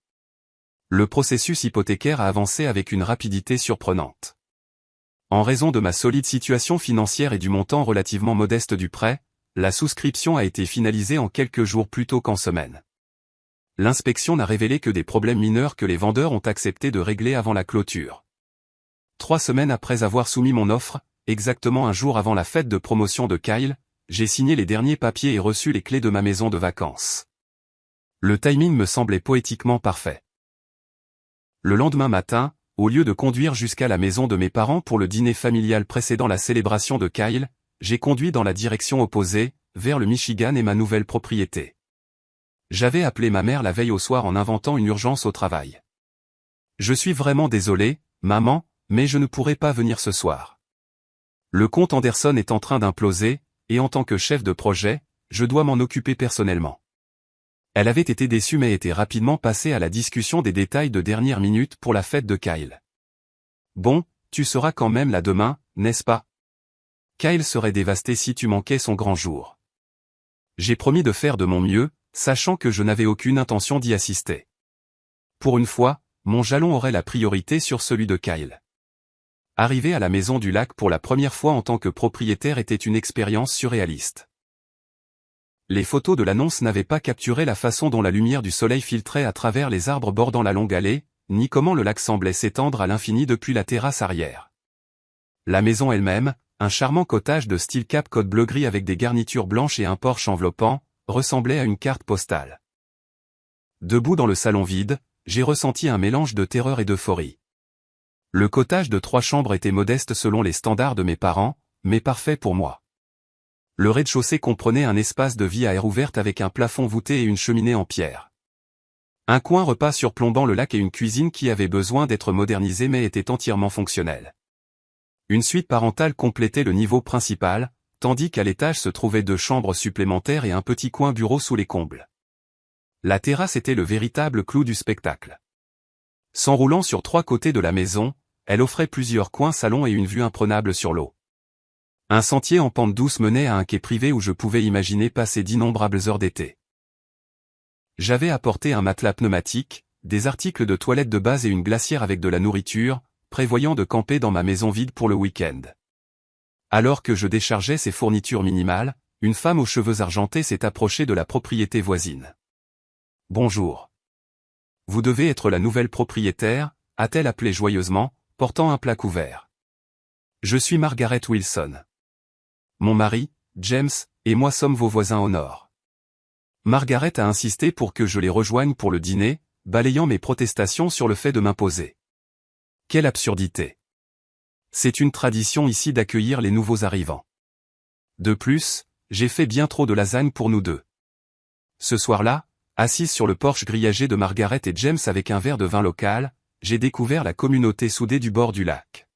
Le processus hypothécaire a avancé avec une rapidité surprenante. En raison de ma solide situation financière et du montant relativement modeste du prêt, la souscription a été finalisée en quelques jours plutôt qu'en semaines. L'inspection n'a révélé que des problèmes mineurs que les vendeurs ont accepté de régler avant la clôture. 3 semaines après avoir soumis mon offre, exactement un jour avant la fête de promotion de Kyle, j'ai signé les derniers papiers et reçu les clés de ma maison de vacances. Le timing me semblait poétiquement parfait. Le lendemain matin, au lieu de conduire jusqu'à la maison de mes parents pour le dîner familial précédant la célébration de Kyle, j'ai conduit dans la direction opposée, vers le Michigan et ma nouvelle propriété. J'avais appelé ma mère la veille au soir en inventant une urgence au travail. Je suis vraiment désolé, maman, mais je ne pourrai pas venir ce soir. Le compte Anderson est en train d'imploser, et en tant que chef de projet, je dois m'en occuper personnellement. Elle avait été déçue mais était rapidement passée à la discussion des détails de dernière minute pour la fête de Kyle. Bon, tu seras quand même là demain, n'est-ce pas? Kyle serait dévasté si tu manquais son grand jour. J'ai promis de faire de mon mieux, sachant que je n'avais aucune intention d'y assister. Pour une fois, mon jalon aurait la priorité sur celui de Kyle. Arriver à la maison du lac pour la première fois en tant que propriétaire était une expérience surréaliste. Les photos de l'annonce n'avaient pas capturé la façon dont la lumière du soleil filtrait à travers les arbres bordant la longue allée, ni comment le lac semblait s'étendre à l'infini depuis la terrasse arrière. La maison elle-même, un charmant cottage de style Cape Cod bleu-gris avec des garnitures blanches et un porche enveloppant, ressemblait à une carte postale. Debout dans le salon vide, j'ai ressenti un mélange de terreur et d'euphorie. Le cottage de 3 chambres était modeste selon les standards de mes parents, mais parfait pour moi. Le rez-de-chaussée comprenait un espace de vie à air ouverte avec un plafond voûté et une cheminée en pierre. Un coin repas surplombant le lac et une cuisine qui avait besoin d'être modernisée mais était entièrement fonctionnelle. Une suite parentale complétait le niveau principal, tandis qu'à l'étage se trouvaient 2 chambres supplémentaires et un petit coin bureau sous les combles. La terrasse était le véritable clou du spectacle. S'enroulant sur 3 côtés de la maison, elle offrait plusieurs coins salons et une vue imprenable sur l'eau. Un sentier en pente douce menait à un quai privé où je pouvais imaginer passer d'innombrables heures d'été. J'avais apporté un matelas pneumatique, des articles de toilette de base et une glacière avec de la nourriture, prévoyant de camper dans ma maison vide pour le week-end. Alors que je déchargeais ces fournitures minimales, une femme aux cheveux argentés s'est approchée de la propriété voisine. « Bonjour. Vous devez être la nouvelle propriétaire », a-t-elle appelé joyeusement, portant un plat couvert. « Je suis Margaret Wilson. Mon mari, James, et moi sommes vos voisins au nord. » Margaret a insisté pour que je les rejoigne pour le dîner, balayant mes protestations sur le fait de m'imposer. Quelle absurdité! C'est une tradition ici d'accueillir les nouveaux arrivants. De plus, j'ai fait bien trop de lasagne pour nous deux. Ce soir-là, assise sur le porche grillagé de Margaret et James avec un verre de vin local, j'ai découvert la communauté soudée du bord du lac.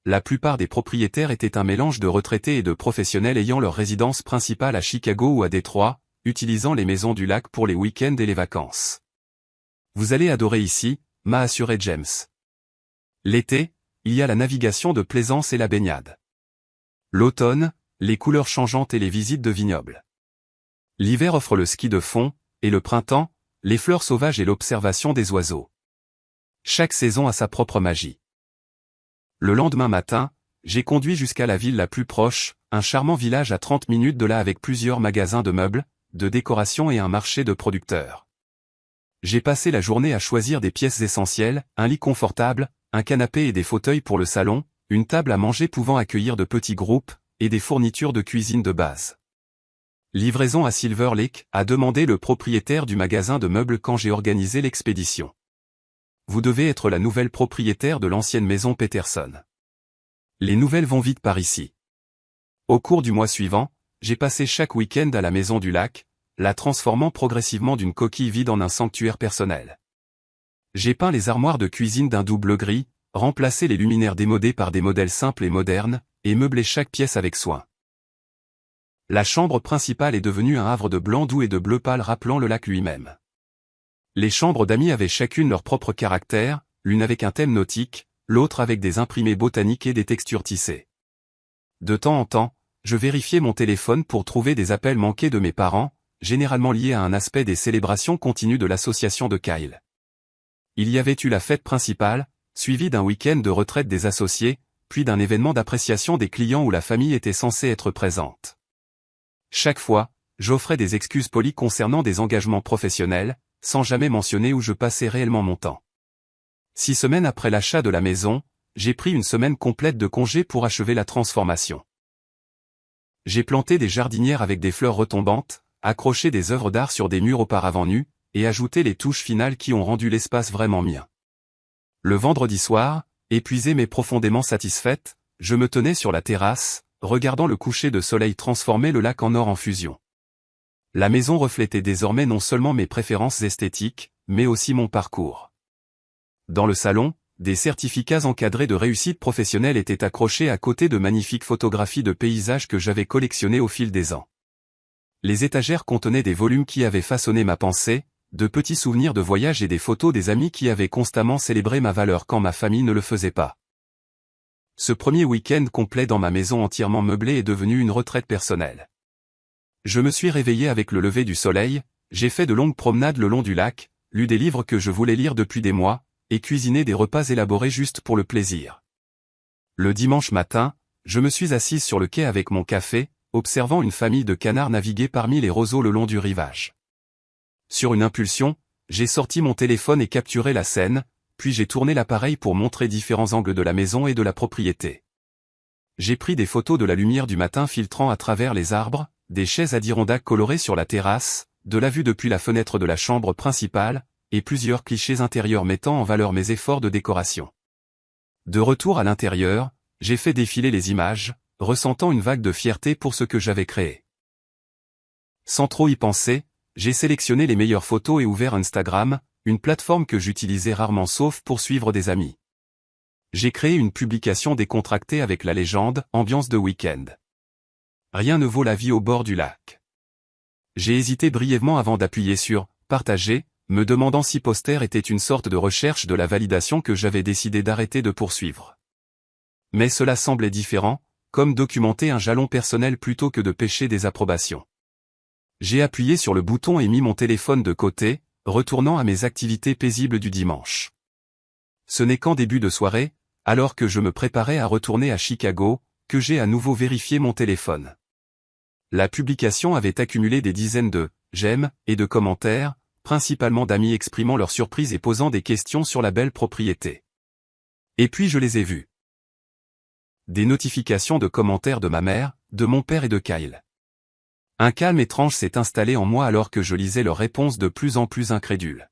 La plupart des propriétaires étaient un mélange de retraités et de professionnels ayant leur résidence principale à Chicago ou à Détroit, utilisant les maisons du lac pour les week-ends et les vacances. Vous allez adorer ici, m'a assuré James. L'été, il y a la navigation de plaisance et la baignade. L'automne, les couleurs changeantes et les visites de vignobles. L'hiver offre le ski de fond, et le printemps, les fleurs sauvages et l'observation des oiseaux. Chaque saison a sa propre magie. Le lendemain matin, j'ai conduit jusqu'à la ville la plus proche, un charmant village à 30 minutes de là avec plusieurs magasins de meubles, de décoration et un marché de producteurs. J'ai passé la journée à choisir des pièces essentielles, un lit confortable, un canapé et des fauteuils pour le salon, une table à manger pouvant accueillir de petits groupes, et des fournitures de cuisine de base. Livraison à Silver Lake, a demandé le propriétaire du magasin de meubles quand j'ai organisé l'expédition. Vous devez être la nouvelle propriétaire de l'ancienne maison Peterson. Les nouvelles vont vite par ici. Au cours du mois suivant, j'ai passé chaque week-end à la maison du lac, la transformant progressivement d'une coquille vide en un sanctuaire personnel. J'ai peint les armoires de cuisine d'un double gris, remplacé les luminaires démodés par des modèles simples et modernes, et meublé chaque pièce avec soin. La chambre principale est devenue un havre de blanc doux et de bleu pâle rappelant le lac lui-même. Les chambres d'amis avaient chacune leur propre caractère, l'une avec un thème nautique, l'autre avec des imprimés botaniques et des textures tissées. De temps en temps, je vérifiais mon téléphone pour trouver des appels manqués de mes parents, généralement liés à un aspect des célébrations continues de l'association de Kyle. Il y avait eu la fête principale, suivie d'un week-end de retraite des associés, puis d'un événement d'appréciation des clients où la famille était censée être présente. Chaque fois, j'offrais des excuses polies concernant des engagements professionnels, sans jamais mentionner où je passais réellement mon temps. 6 semaines après l'achat de la maison, j'ai pris une semaine complète de congé pour achever la transformation. J'ai planté des jardinières avec des fleurs retombantes, accroché des œuvres d'art sur des murs auparavant nus, et ajouté les touches finales qui ont rendu l'espace vraiment mien. Le vendredi soir, épuisée mais profondément satisfaite, je me tenais sur la terrasse, regardant le coucher de soleil transformer le lac en or en fusion. La maison reflétait désormais non seulement mes préférences esthétiques, mais aussi mon parcours. Dans le salon, des certificats encadrés de réussite professionnelle étaient accrochés à côté de magnifiques photographies de paysages que j'avais collectionnées au fil des ans. Les étagères contenaient des volumes qui avaient façonné ma pensée, de petits souvenirs de voyage et des photos des amis qui avaient constamment célébré ma valeur quand ma famille ne le faisait pas. Ce premier week-end complet dans ma maison entièrement meublée est devenu une retraite personnelle. Je me suis réveillé avec le lever du soleil, j'ai fait de longues promenades le long du lac, lu des livres que je voulais lire depuis des mois, et cuisiné des repas élaborés juste pour le plaisir. Le dimanche matin, je me suis assise sur le quai avec mon café, observant une famille de canards naviguer parmi les roseaux le long du rivage. Sur une impulsion, j'ai sorti mon téléphone et capturé la scène, puis j'ai tourné l'appareil pour montrer différents angles de la maison et de la propriété. J'ai pris des photos de la lumière du matin filtrant à travers les arbres, des chaises adirondaques colorées sur la terrasse, de la vue depuis la fenêtre de la chambre principale, et plusieurs clichés intérieurs mettant en valeur mes efforts de décoration. De retour à l'intérieur, j'ai fait défiler les images, ressentant une vague de fierté pour ce que j'avais créé. Sans trop y penser, j'ai sélectionné les meilleures photos et ouvert Instagram, une plateforme que j'utilisais rarement sauf pour suivre des amis. J'ai créé une publication décontractée avec la légende « Ambiance de week-end ». Rien ne vaut la vie au bord du lac. J'ai hésité brièvement avant d'appuyer sur « Partager », me demandant si poster était une sorte de recherche de la validation que j'avais décidé d'arrêter de poursuivre. Mais cela semblait différent, comme documenter un jalon personnel plutôt que de pêcher des approbations. J'ai appuyé sur le bouton et mis mon téléphone de côté, retournant à mes activités paisibles du dimanche. Ce n'est qu'en début de soirée, alors que je me préparais à retourner à Chicago, que j'ai à nouveau vérifié mon téléphone. La publication avait accumulé des dizaines de « j'aime » et de commentaires, principalement d'amis exprimant leur surprise et posant des questions sur la belle propriété. Et puis je les ai vus. Des notifications de commentaires de ma mère, de mon père et de Kyle. Un calme étrange s'est installé en moi alors que je lisais leurs réponses de plus en plus incrédules.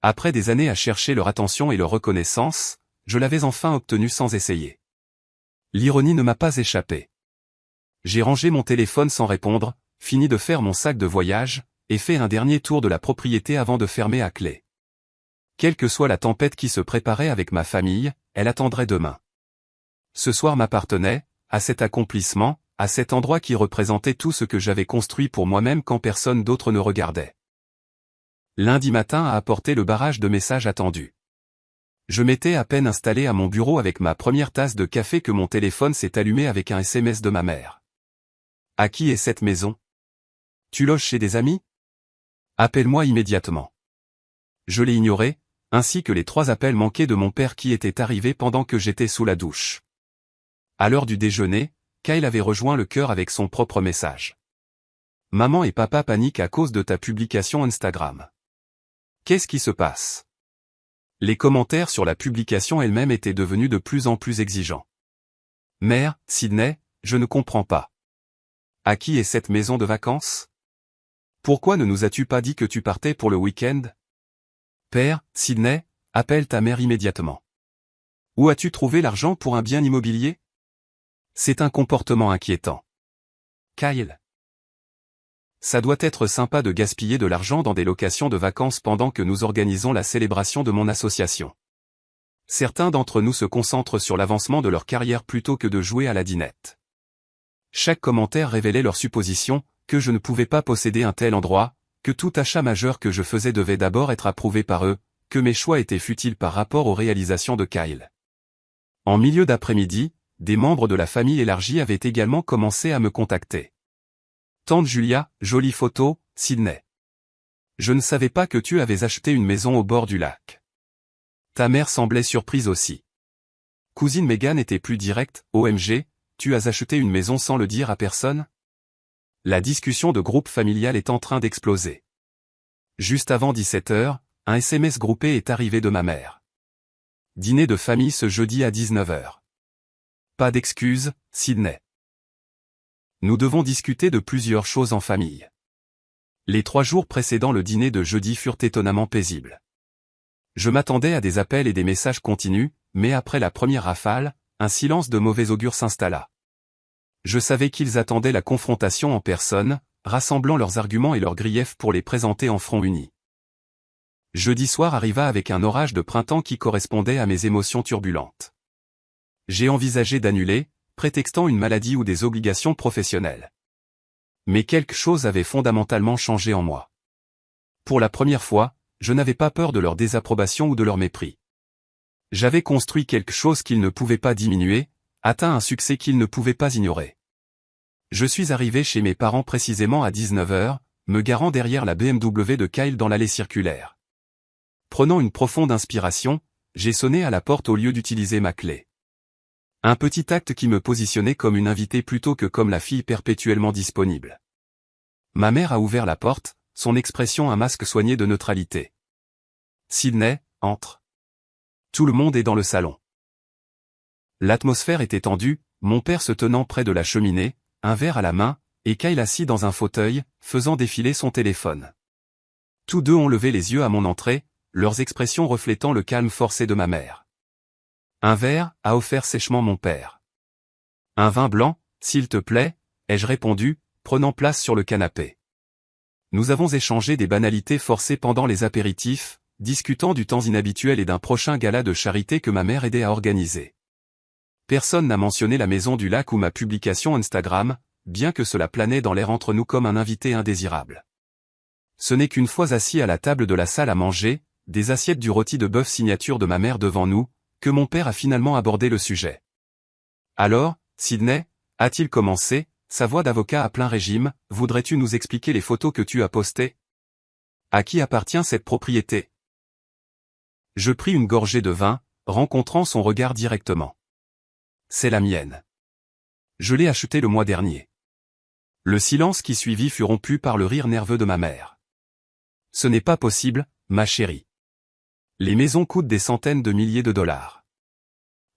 Après des années à chercher leur attention et leur reconnaissance, je l'avais enfin obtenue sans essayer. L'ironie ne m'a pas échappé. J'ai rangé mon téléphone sans répondre, fini de faire mon sac de voyage, et fait un dernier tour de la propriété avant de fermer à clé. Quelle que soit la tempête qui se préparait avec ma famille, elle attendrait demain. Ce soir m'appartenait, à cet accomplissement, à cet endroit qui représentait tout ce que j'avais construit pour moi-même quand personne d'autre ne regardait. Lundi matin a apporté le barrage de messages attendus. Je m'étais à peine installé à mon bureau avec ma première tasse de café que mon téléphone s'est allumé avec un SMS de ma mère. À qui est cette maison? Tu loges chez des amis? Appelle-moi immédiatement. Je l'ai ignoré, ainsi que les 3 appels manqués de mon père qui étaient arrivés pendant que j'étais sous la douche. À l'heure du déjeuner, Kyle avait rejoint le cœur avec son propre message. Maman et papa paniquent à cause de ta publication Instagram. Qu'est-ce qui se passe? Les commentaires sur la publication elle-même étaient devenus de plus en plus exigeants. Mère, Sydney, je ne comprends pas. À qui est cette maison de vacances? Pourquoi ne nous as-tu pas dit que tu partais pour le week-end? Père, Sydney, appelle ta mère immédiatement. Où as-tu trouvé l'argent pour un bien immobilier? C'est un comportement inquiétant. Kyle. Ça doit être sympa de gaspiller de l'argent dans des locations de vacances pendant que nous organisons la célébration de mon association. Certains d'entre nous se concentrent sur l'avancement de leur carrière plutôt que de jouer à la dinette. Chaque commentaire révélait leur supposition, que je ne pouvais pas posséder un tel endroit, que tout achat majeur que je faisais devait d'abord être approuvé par eux, que mes choix étaient futiles par rapport aux réalisations de Kyle. En milieu d'après-midi, des membres de la famille élargie avaient également commencé à me contacter. Tante Julia, jolie photo, Sydney. Je ne savais pas que tu avais acheté une maison au bord du lac. Ta mère semblait surprise aussi. Cousine Megan était plus directe, OMG, tu as acheté une maison sans le dire à personne? La discussion de groupe familial est en train d'exploser. Juste avant 17h, un SMS groupé est arrivé de ma mère. Dîner de famille ce jeudi à 19h. Pas d'excuses, Sydney. Nous devons discuter de plusieurs choses en famille. Les 3 jours précédant le dîner de jeudi furent étonnamment paisibles. Je m'attendais à des appels et des messages continus, mais après la première rafale, un silence de mauvais augure s'installa. Je savais qu'ils attendaient la confrontation en personne, rassemblant leurs arguments et leurs griefs pour les présenter en front uni. Jeudi soir arriva avec un orage de printemps qui correspondait à mes émotions turbulentes. J'ai envisagé d'annuler, prétextant une maladie ou des obligations professionnelles. Mais quelque chose avait fondamentalement changé en moi. Pour la première fois, je n'avais pas peur de leur désapprobation ou de leur mépris. J'avais construit quelque chose qu'ils ne pouvaient pas diminuer, atteint un succès qu'ils ne pouvaient pas ignorer. Je suis arrivé chez mes parents précisément à 19h, me garant derrière la BMW de Kyle dans l'allée circulaire. Prenant une profonde inspiration, j'ai sonné à la porte au lieu d'utiliser ma clé. Un petit acte qui me positionnait comme une invitée plutôt que comme la fille perpétuellement disponible. Ma mère a ouvert la porte, son expression un masque soigné de neutralité. Sydney, entre. Tout le monde est dans le salon. L'atmosphère était tendue, mon père se tenant près de la cheminée, un verre à la main, et Kyle assis dans un fauteuil, faisant défiler son téléphone. Tous deux ont levé les yeux à mon entrée, leurs expressions reflétant le calme forcé de ma mère. Un verre, a offert sèchement mon père. Un vin blanc, s'il te plaît, ai-je répondu, prenant place sur le canapé. Nous avons échangé des banalités forcées pendant les apéritifs, discutant du temps inhabituel et d'un prochain gala de charité que ma mère aidait à organiser. Personne n'a mentionné la maison du lac ou ma publication Instagram, bien que cela planait dans l'air entre nous comme un invité indésirable. Ce n'est qu'une fois assis à la table de la salle à manger, des assiettes du rôti de bœuf signature de ma mère devant nous, que mon père a finalement abordé le sujet. Alors, Sydney, a-t-il commencé, sa voix d'avocat à plein régime, voudrais-tu nous expliquer les photos que tu as postées? À qui appartient cette propriété? Je pris une gorgée de vin, rencontrant son regard directement. C'est la mienne. Je l'ai achetée le mois dernier. Le silence qui suivit fut rompu par le rire nerveux de ma mère. Ce n'est pas possible, ma chérie. Les maisons coûtent des centaines de milliers de dollars.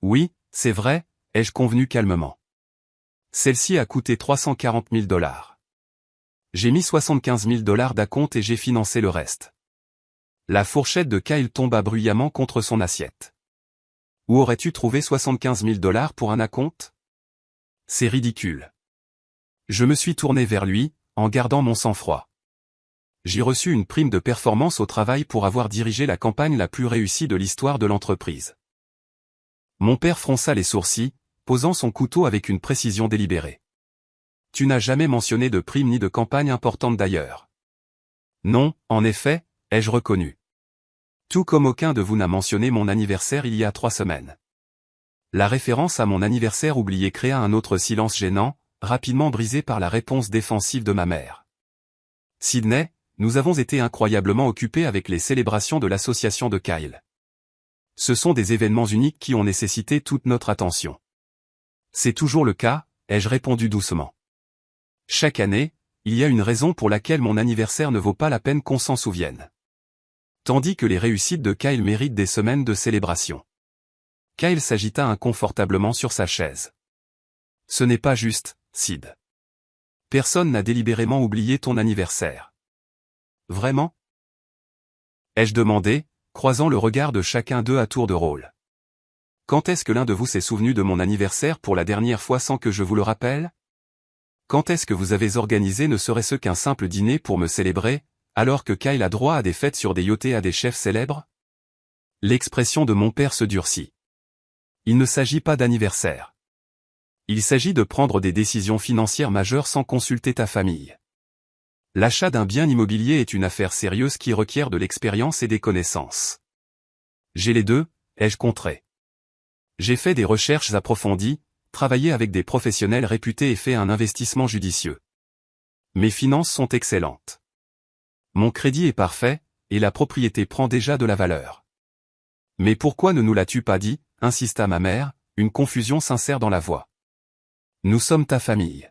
Oui, c'est vrai, ai-je convenu calmement. Celle-ci a coûté 340 000 dollars. J'ai mis 75 000 dollars d'acompte et j'ai financé le reste. La fourchette de Kyle tomba bruyamment contre son assiette. Où aurais-tu trouvé 75 000 dollars pour un acompte? C'est ridicule. Je me suis tourné vers lui, en gardant mon sang-froid. J'ai reçu une prime de performance au travail pour avoir dirigé la campagne la plus réussie de l'histoire de l'entreprise. Mon père fronça les sourcils, posant son couteau avec une précision délibérée. Tu n'as jamais mentionné de prime ni de campagne importante d'ailleurs. Non, en effet, ai-je reconnu. Tout comme aucun de vous n'a mentionné mon anniversaire il y a 3 semaines. La référence à mon anniversaire oublié créa un autre silence gênant, rapidement brisé par la réponse défensive de ma mère. Sydney, nous avons été incroyablement occupés avec les célébrations de l'association de Kyle. Ce sont des événements uniques qui ont nécessité toute notre attention. C'est toujours le cas, ai-je répondu doucement. Chaque année, il y a une raison pour laquelle mon anniversaire ne vaut pas la peine qu'on s'en souvienne. Tandis que les réussites de Kyle méritent des semaines de célébration. Kyle s'agita inconfortablement sur sa chaise. Ce n'est pas juste, Sid. Personne n'a délibérément oublié ton anniversaire. Vraiment? Ai-je demandé, croisant le regard de chacun d'eux à tour de rôle. Quand est-ce que l'un de vous s'est souvenu de mon anniversaire pour la dernière fois sans que je vous le rappelle? Quand est-ce que vous avez organisé ne serait-ce qu'un simple dîner pour me célébrer, alors que Kyle a droit à des fêtes sur des yachts à des chefs célèbres? L'expression de mon père se durcit. Il ne s'agit pas d'anniversaire. Il s'agit de prendre des décisions financières majeures sans consulter ta famille. L'achat d'un bien immobilier est une affaire sérieuse qui requiert de l'expérience et des connaissances. J'ai les deux, ai-je contré. J'ai fait des recherches approfondies, travaillé avec des professionnels réputés et fait un investissement judicieux. Mes finances sont excellentes. Mon crédit est parfait, et la propriété prend déjà de la valeur. Mais pourquoi ne nous l'as-tu pas dit, insista ma mère, une confusion sincère dans la voix. Nous sommes ta famille.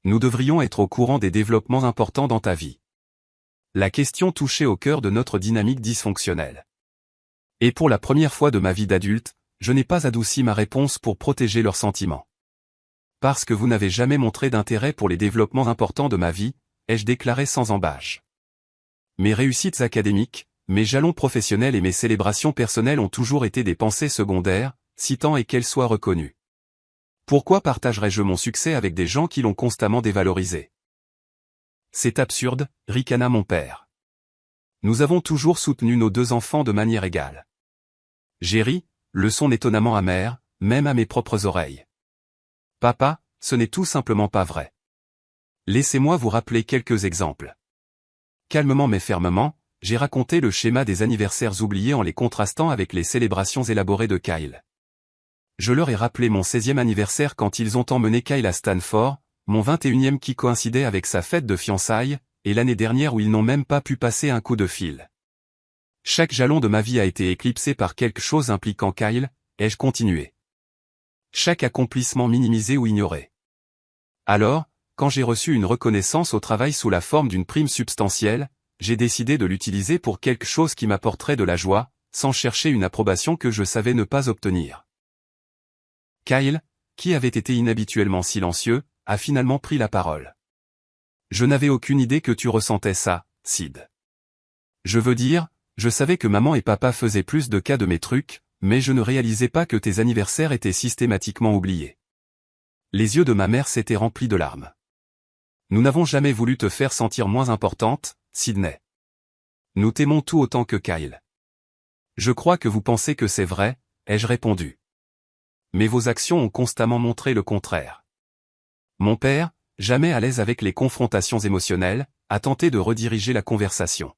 Nous devrions être au courant des développements importants dans ta vie. La question touchait au cœur de notre dynamique dysfonctionnelle. Et pour la première fois de ma vie d'adulte, je n'ai pas adouci ma réponse pour protéger leurs sentiments. Parce que vous n'avez jamais montré d'intérêt pour les développements importants de ma vie, ai-je déclaré sans ambages. Mes réussites académiques, mes jalons professionnels et mes célébrations personnelles ont toujours été des pensées secondaires, si tant est qu'elles soient reconnues. Pourquoi partagerais-je mon succès avec des gens qui l'ont constamment dévalorisé? C'est absurde, ricana mon père. Nous avons toujours soutenu nos 2 enfants de manière égale. J'ai ri, le son étonnamment amer, même à mes propres oreilles. Papa, ce n'est tout simplement pas vrai. Laissez-moi vous rappeler quelques exemples. Calmement mais fermement, j'ai raconté le schéma des anniversaires oubliés en les contrastant avec les célébrations élaborées de Kyle. Je leur ai rappelé mon 16e anniversaire quand ils ont emmené Kyle à Stanford, mon 21e qui coïncidait avec sa fête de fiançailles, et l'année dernière où ils n'ont même pas pu passer un coup de fil. Chaque jalon de ma vie a été éclipsé par quelque chose impliquant Kyle, ai-je continué. Chaque accomplissement minimisé ou ignoré. Alors, quand j'ai reçu une reconnaissance au travail sous la forme d'une prime substantielle, j'ai décidé de l'utiliser pour quelque chose qui m'apporterait de la joie, sans chercher une approbation que je savais ne pas obtenir. Kyle, qui avait été inhabituellement silencieux, a finalement pris la parole. Je n'avais aucune idée que tu ressentais ça, Sid. Je veux dire, je savais que maman et papa faisaient plus de cas de mes trucs, mais je ne réalisais pas que tes anniversaires étaient systématiquement oubliés. Les yeux de ma mère s'étaient remplis de larmes. Nous n'avons jamais voulu te faire sentir moins importante, Sydney. Nous t'aimons tout autant que Kyle. Je crois que vous pensez que c'est vrai, ai-je répondu. Mais vos actions ont constamment montré le contraire. Mon père, jamais à l'aise avec les confrontations émotionnelles, a tenté de rediriger la conversation.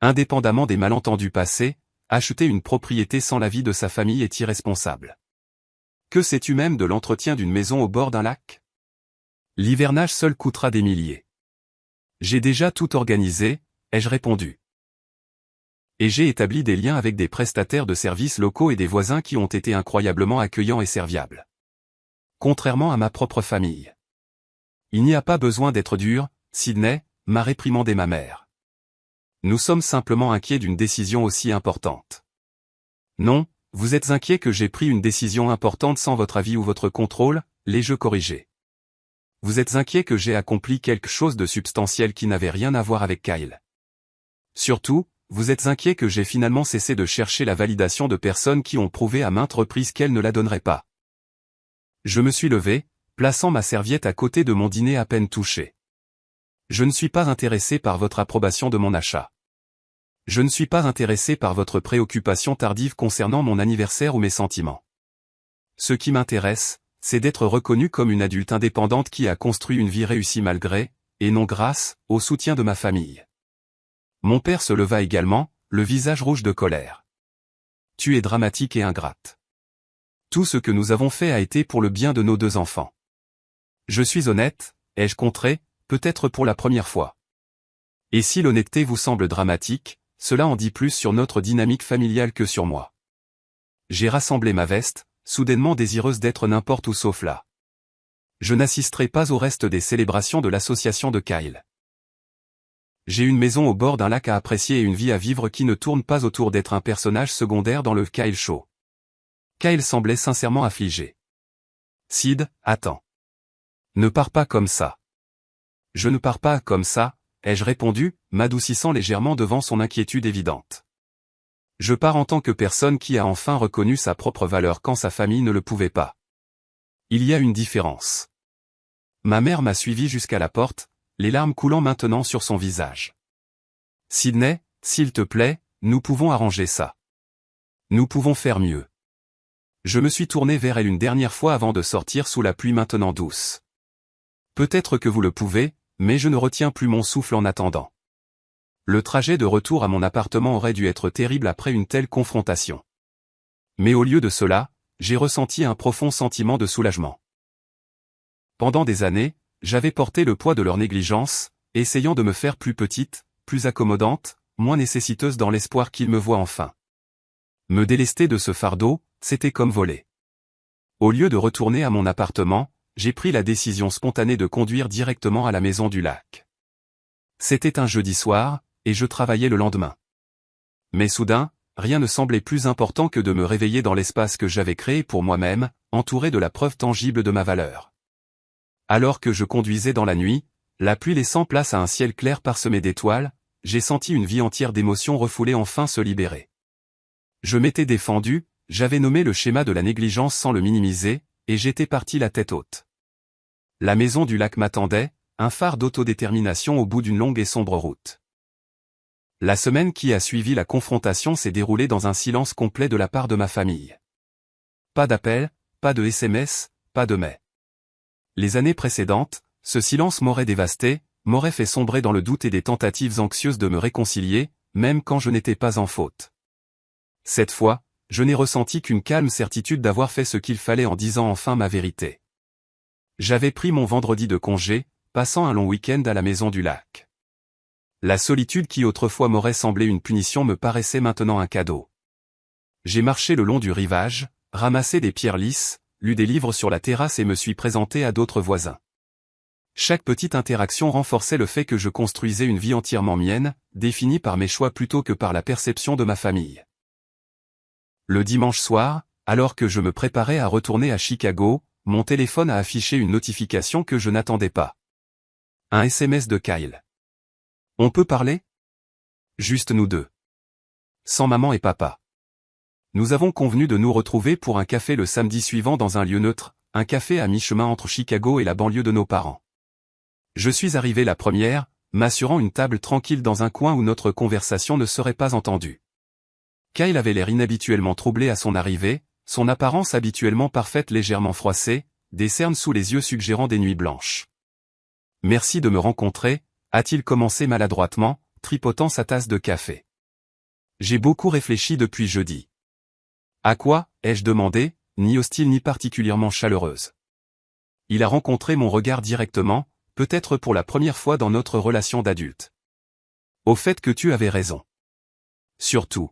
Indépendamment des malentendus passés, acheter une propriété sans l'avis de sa famille est irresponsable. Que sais-tu même de l'entretien d'une maison au bord d'un lac? L'hivernage seul coûtera des milliers. J'ai déjà tout organisé, ai-je répondu. Et j'ai établi des liens avec des prestataires de services locaux et des voisins qui ont été incroyablement accueillants et serviables. Contrairement à ma propre famille. Il n'y a pas besoin d'être dur, Sydney, m'a réprimandé ma mère. Nous sommes simplement inquiets d'une décision aussi importante. Non, vous êtes inquiet que j'ai pris une décision importante sans votre avis ou votre contrôle, l'ai-je corrigé. Vous êtes inquiet que j'ai accompli quelque chose de substantiel qui n'avait rien à voir avec Kyle. Surtout, vous êtes inquiet que j'ai finalement cessé de chercher la validation de personnes qui ont prouvé à maintes reprises qu'elles ne la donneraient pas. Je me suis levé, plaçant ma serviette à côté de mon dîner à peine touché. Je ne suis pas intéressé par votre approbation de mon achat. Je ne suis pas intéressé par votre préoccupation tardive concernant mon anniversaire ou mes sentiments. Ce qui m'intéresse, c'est d'être reconnu comme une adulte indépendante qui a construit une vie réussie malgré, et non grâce, au soutien de ma famille. Mon père se leva également, le visage rouge de colère. Tu es dramatique et ingrate. Tout ce que nous avons fait a été pour le bien de nos 2 enfants. Je suis honnête, ai-je contré, peut-être pour la première fois. Et si l'honnêteté vous semble dramatique, cela en dit plus sur notre dynamique familiale que sur moi. J'ai rassemblé ma veste, soudainement désireuse d'être n'importe où sauf là. Je n'assisterai pas au reste des célébrations de l'association de Kyle. J'ai une maison au bord d'un lac à apprécier et une vie à vivre qui ne tourne pas autour d'être un personnage secondaire dans le Kyle Show. Kyle semblait sincèrement affligé. Sid, attends. Ne pars pas comme ça. Je ne pars pas comme ça, ai-je répondu, m'adoucissant légèrement devant son inquiétude évidente. Je pars en tant que personne qui a enfin reconnu sa propre valeur quand sa famille ne le pouvait pas. Il y a une différence. Ma mère m'a suivi jusqu'à la porte, les larmes coulant maintenant sur son visage. Sydney, s'il te plaît, nous pouvons arranger ça. Nous pouvons faire mieux. Je me suis tourné vers elle une dernière fois avant de sortir sous la pluie maintenant douce. Peut-être que vous le pouvez, mais je ne retiens plus mon souffle en attendant. Le trajet de retour à mon appartement aurait dû être terrible après une telle confrontation. Mais au lieu de cela, j'ai ressenti un profond sentiment de soulagement. Pendant des années, j'avais porté le poids de leur négligence, essayant de me faire plus petite, plus accommodante, moins nécessiteuse dans l'espoir qu'ils me voient enfin. Me délester de ce fardeau, c'était comme voler. Au lieu de retourner à mon appartement, j'ai pris la décision spontanée de conduire directement à la maison du lac. C'était un jeudi soir, et je travaillais le lendemain. Mais soudain, rien ne semblait plus important que de me réveiller dans l'espace que j'avais créé pour moi-même, entouré de la preuve tangible de ma valeur. Alors que je conduisais dans la nuit, la pluie laissant place à un ciel clair parsemé d'étoiles, j'ai senti une vie entière d'émotions refoulées enfin se libérer. Je m'étais défendu, j'avais nommé le schéma de la négligence sans le minimiser, et j'étais parti la tête haute. La maison du lac m'attendait, un phare d'autodétermination au bout d'une longue et sombre route. La semaine qui a suivi la confrontation s'est déroulée dans un silence complet de la part de ma famille. Pas d'appel, pas de SMS, pas de mais. Les années précédentes, ce silence m'aurait dévasté, m'aurait fait sombrer dans le doute et des tentatives anxieuses de me réconcilier, même quand je n'étais pas en faute. Cette fois, je n'ai ressenti qu'une calme certitude d'avoir fait ce qu'il fallait en disant enfin ma vérité. J'avais pris mon vendredi de congé, passant un long week-end à la maison du lac. La solitude qui autrefois m'aurait semblé une punition me paraissait maintenant un cadeau. J'ai marché le long du rivage, ramassé des pierres lisses, lu des livres sur la terrasse et me suis présenté à d'autres voisins. Chaque petite interaction renforçait le fait que je construisais une vie entièrement mienne, définie par mes choix plutôt que par la perception de ma famille. Le dimanche soir, alors que je me préparais à retourner à Chicago, mon téléphone a affiché une notification que je n'attendais pas. Un SMS de Kyle. On peut parler? Juste nous deux. Sans maman et papa. Nous avons convenu de nous retrouver pour un café le samedi suivant dans un lieu neutre, un café à mi-chemin entre Chicago et la banlieue de nos parents. Je suis arrivé la première, m'assurant une table tranquille dans un coin où notre conversation ne serait pas entendue. Kyle avait l'air inhabituellement troublé à son arrivée, son apparence habituellement parfaite légèrement froissée, des cernes sous les yeux suggérant des nuits blanches. « Merci de me rencontrer », a-t-il commencé maladroitement, tripotant sa tasse de café. « J'ai beaucoup réfléchi depuis jeudi. » « À quoi ?» ai-je demandé, ni hostile ni particulièrement chaleureuse. Il a rencontré mon regard directement, peut-être pour la première fois dans notre relation d'adulte. « Au fait que tu avais raison. Surtout.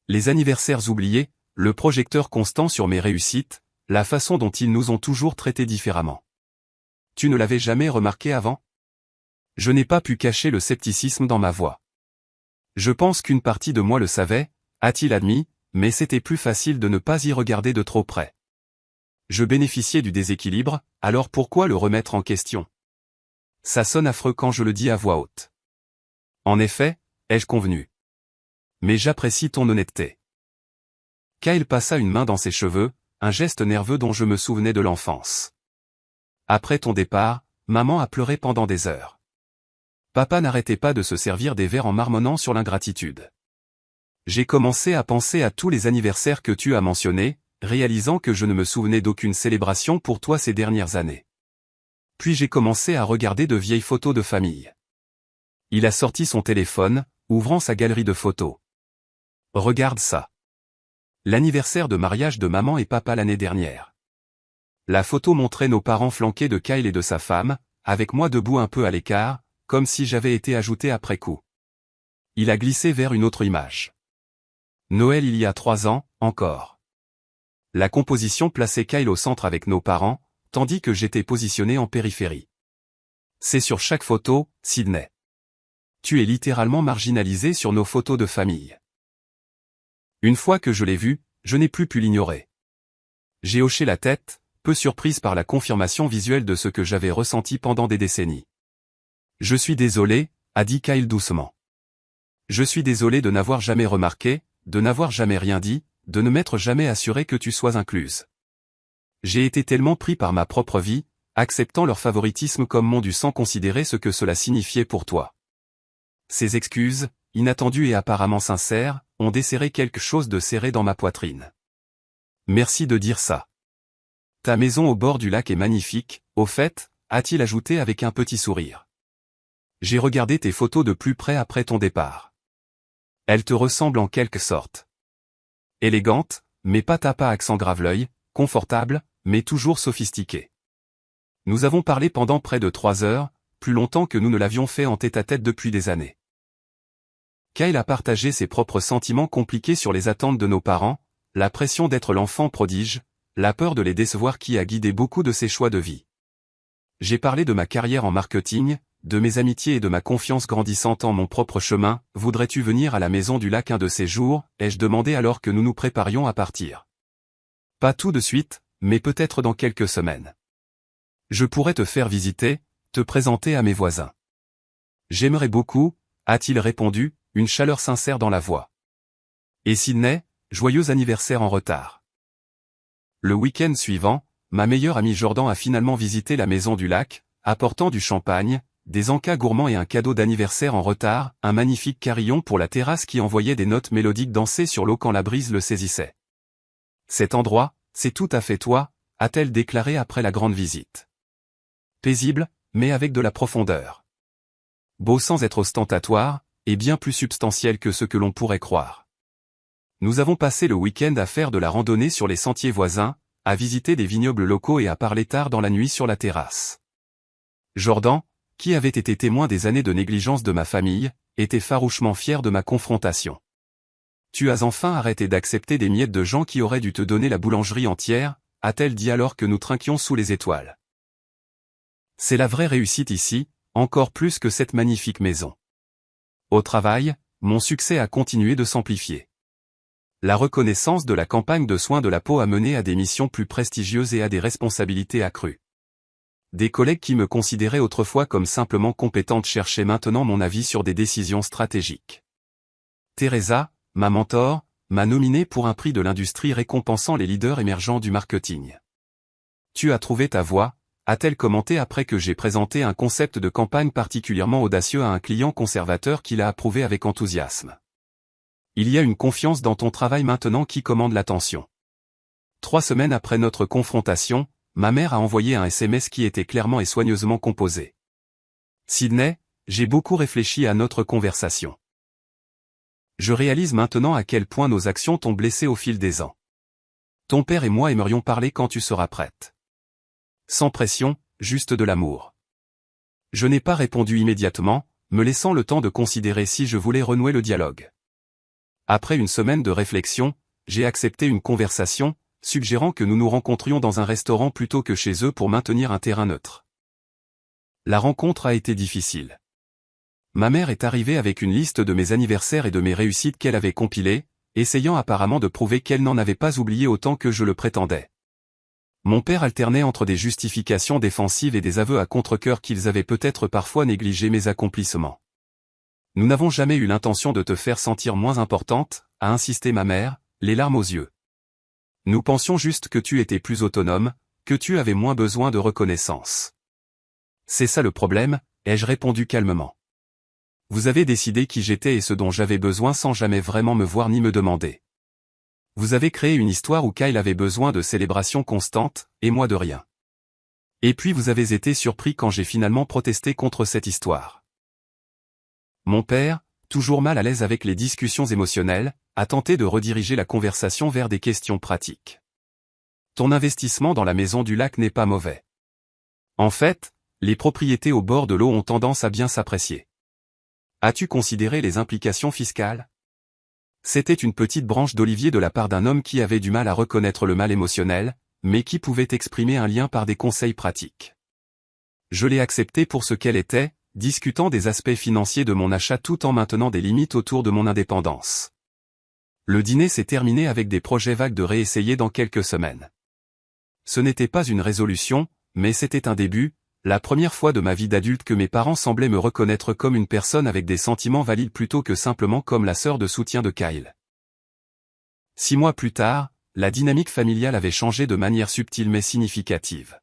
Les anniversaires oubliés, le projecteur constant sur mes réussites, la façon dont ils nous ont toujours traités différemment. Tu ne l'avais jamais remarqué avant ? » Je n'ai pas pu cacher le scepticisme dans ma voix. Je pense qu'une partie de moi le savait, a-t-il admis, mais c'était plus facile de ne pas y regarder de trop près. Je bénéficiais du déséquilibre, alors pourquoi le remettre en question ? Ça sonne affreux quand je le dis à voix haute. En effet, ai-je convenu. Mais j'apprécie ton honnêteté. Kyle passa une main dans ses cheveux, un geste nerveux dont je me souvenais de l'enfance. Après ton départ, maman a pleuré pendant des heures. Papa n'arrêtait pas de se servir des verres en marmonnant sur l'ingratitude. J'ai commencé à penser à tous les anniversaires que tu as mentionnés, réalisant que je ne me souvenais d'aucune célébration pour toi ces dernières années. Puis j'ai commencé à regarder de vieilles photos de famille. Il a sorti son téléphone, ouvrant sa galerie de photos. Regarde ça. L'anniversaire de mariage de maman et papa l'année dernière. La photo montrait nos parents flanqués de Kyle et de sa femme, avec moi debout un peu à l'écart, comme si j'avais été ajouté après coup. Il a glissé vers une autre image. Noël il y a 3 ans, encore. La composition plaçait Kyle au centre avec nos parents, tandis que j'étais positionné en périphérie. C'est sur chaque photo, Sydney. Tu es littéralement marginalisé sur nos photos de famille. Une fois que je l'ai vu, je n'ai plus pu l'ignorer. J'ai hoché la tête, peu surprise par la confirmation visuelle de ce que j'avais ressenti pendant des décennies. Je suis désolé, a dit Kyle doucement. Je suis désolé de n'avoir jamais remarqué, de n'avoir jamais rien dit, de ne m'être jamais assuré que tu sois incluse. J'ai été tellement pris par ma propre vie, acceptant leur favoritisme comme mon dû sans considérer ce que cela signifiait pour toi. Ces excuses, inattendues et apparemment sincères, ont desserré quelque chose de serré dans ma poitrine. Merci de dire ça. Ta maison au bord du lac est magnifique, au fait, a-t-il ajouté avec un petit sourire. J'ai regardé tes photos de plus près après ton départ. Elles te ressemblent en quelque sorte. Élégante, mais pas accent grave-l'œil, confortable, mais toujours sophistiquée. Nous avons parlé pendant près de 3 heures, plus longtemps que nous ne l'avions fait en tête-à-tête depuis des années. Kyle a partagé ses propres sentiments compliqués sur les attentes de nos parents, la pression d'être l'enfant prodige, la peur de les décevoir qui a guidé beaucoup de ses choix de vie. J'ai parlé de ma carrière en marketing, de mes amitiés et de ma confiance grandissante en mon propre chemin. Voudrais-tu venir à la maison du lac un de ces jours, ai-je demandé alors que nous nous préparions à partir. Pas tout de suite, mais peut-être dans quelques semaines. Je pourrais te faire visiter, te présenter à mes voisins. J'aimerais beaucoup, a-t-il répondu, une chaleur sincère dans la voix. Et Sydney, joyeux anniversaire en retard. Le week-end suivant, ma meilleure amie Jordan a finalement visité la maison du lac, apportant du champagne, des encas gourmands et un cadeau d'anniversaire en retard, un magnifique carillon pour la terrasse qui envoyait des notes mélodiques danser sur l'eau quand la brise le saisissait. Cet endroit, c'est tout à fait toi, a-t-elle déclaré après la grande visite. Paisible, mais avec de la profondeur. Beau sans être ostentatoire, et bien plus substantiel que ce que l'on pourrait croire. Nous avons passé le week-end à faire de la randonnée sur les sentiers voisins, à visiter des vignobles locaux et à parler tard dans la nuit sur la terrasse. Jordan, qui avait été témoin des années de négligence de ma famille, était farouchement fier de ma confrontation. Tu as enfin arrêté d'accepter des miettes de gens qui auraient dû te donner la boulangerie entière, a-t-elle dit alors que nous trinquions sous les étoiles. C'est la vraie réussite ici, encore plus que cette magnifique maison. Au travail, mon succès a continué de s'amplifier. La reconnaissance de la campagne de soins de la peau a mené à des missions plus prestigieuses et à des responsabilités accrues. Des collègues qui me considéraient autrefois comme simplement compétente cherchaient maintenant mon avis sur des décisions stratégiques. Teresa, ma mentor, m'a nominé pour un prix de l'industrie récompensant les leaders émergents du marketing. Tu as trouvé ta voie, a-t-elle commenté après que j'ai présenté un concept de campagne particulièrement audacieux à un client conservateur qui l'a approuvé avec enthousiasme. Il y a une confiance dans ton travail maintenant qui commande l'attention. 3 semaines après notre confrontation, ma mère a envoyé un SMS qui était clairement et soigneusement composé. Sydney, j'ai beaucoup réfléchi à notre conversation. Je réalise maintenant à quel point nos actions t'ont blessé au fil des ans. Ton père et moi aimerions parler quand tu seras prête. Sans pression, juste de l'amour. Je n'ai pas répondu immédiatement, me laissant le temps de considérer si je voulais renouer le dialogue. Après une semaine de réflexion, j'ai accepté une conversation, suggérant que nous nous rencontrions dans un restaurant plutôt que chez eux pour maintenir un terrain neutre. La rencontre a été difficile. Ma mère est arrivée avec une liste de mes anniversaires et de mes réussites qu'elle avait compilées, essayant apparemment de prouver qu'elle n'en avait pas oublié autant que je le prétendais. Mon père alternait entre des justifications défensives et des aveux à contre-cœur qu'ils avaient peut-être parfois négligé mes accomplissements. Nous n'avons jamais eu l'intention de te faire sentir moins importante, a insisté ma mère, les larmes aux yeux. Nous pensions juste que tu étais plus autonome, que tu avais moins besoin de reconnaissance. C'est ça le problème, ai-je répondu calmement. Vous avez décidé qui j'étais et ce dont j'avais besoin sans jamais vraiment me voir ni me demander. Vous avez créé une histoire où Kyle avait besoin de célébration constante, et moi de rien. Et puis vous avez été surpris quand j'ai finalement protesté contre cette histoire. Mon père, toujours mal à l'aise avec les discussions émotionnelles, a tenté de rediriger la conversation vers des questions pratiques. Ton investissement dans la maison du lac n'est pas mauvais. En fait, les propriétés au bord de l'eau ont tendance à bien s'apprécier. As-tu considéré les implications fiscales? C'était une petite branche d'olivier de la part d'un homme qui avait du mal à reconnaître le mal émotionnel, mais qui pouvait exprimer un lien par des conseils pratiques. Je l'ai acceptée pour ce qu'elle était, discutant des aspects financiers de mon achat tout en maintenant des limites autour de mon indépendance. Le dîner s'est terminé avec des projets vagues de réessayer dans quelques semaines. Ce n'était pas une résolution, mais c'était un début, la première fois de ma vie d'adulte que mes parents semblaient me reconnaître comme une personne avec des sentiments valides plutôt que simplement comme la sœur de soutien de Kyle. 6 mois plus tard, la dynamique familiale avait changé de manière subtile mais significative.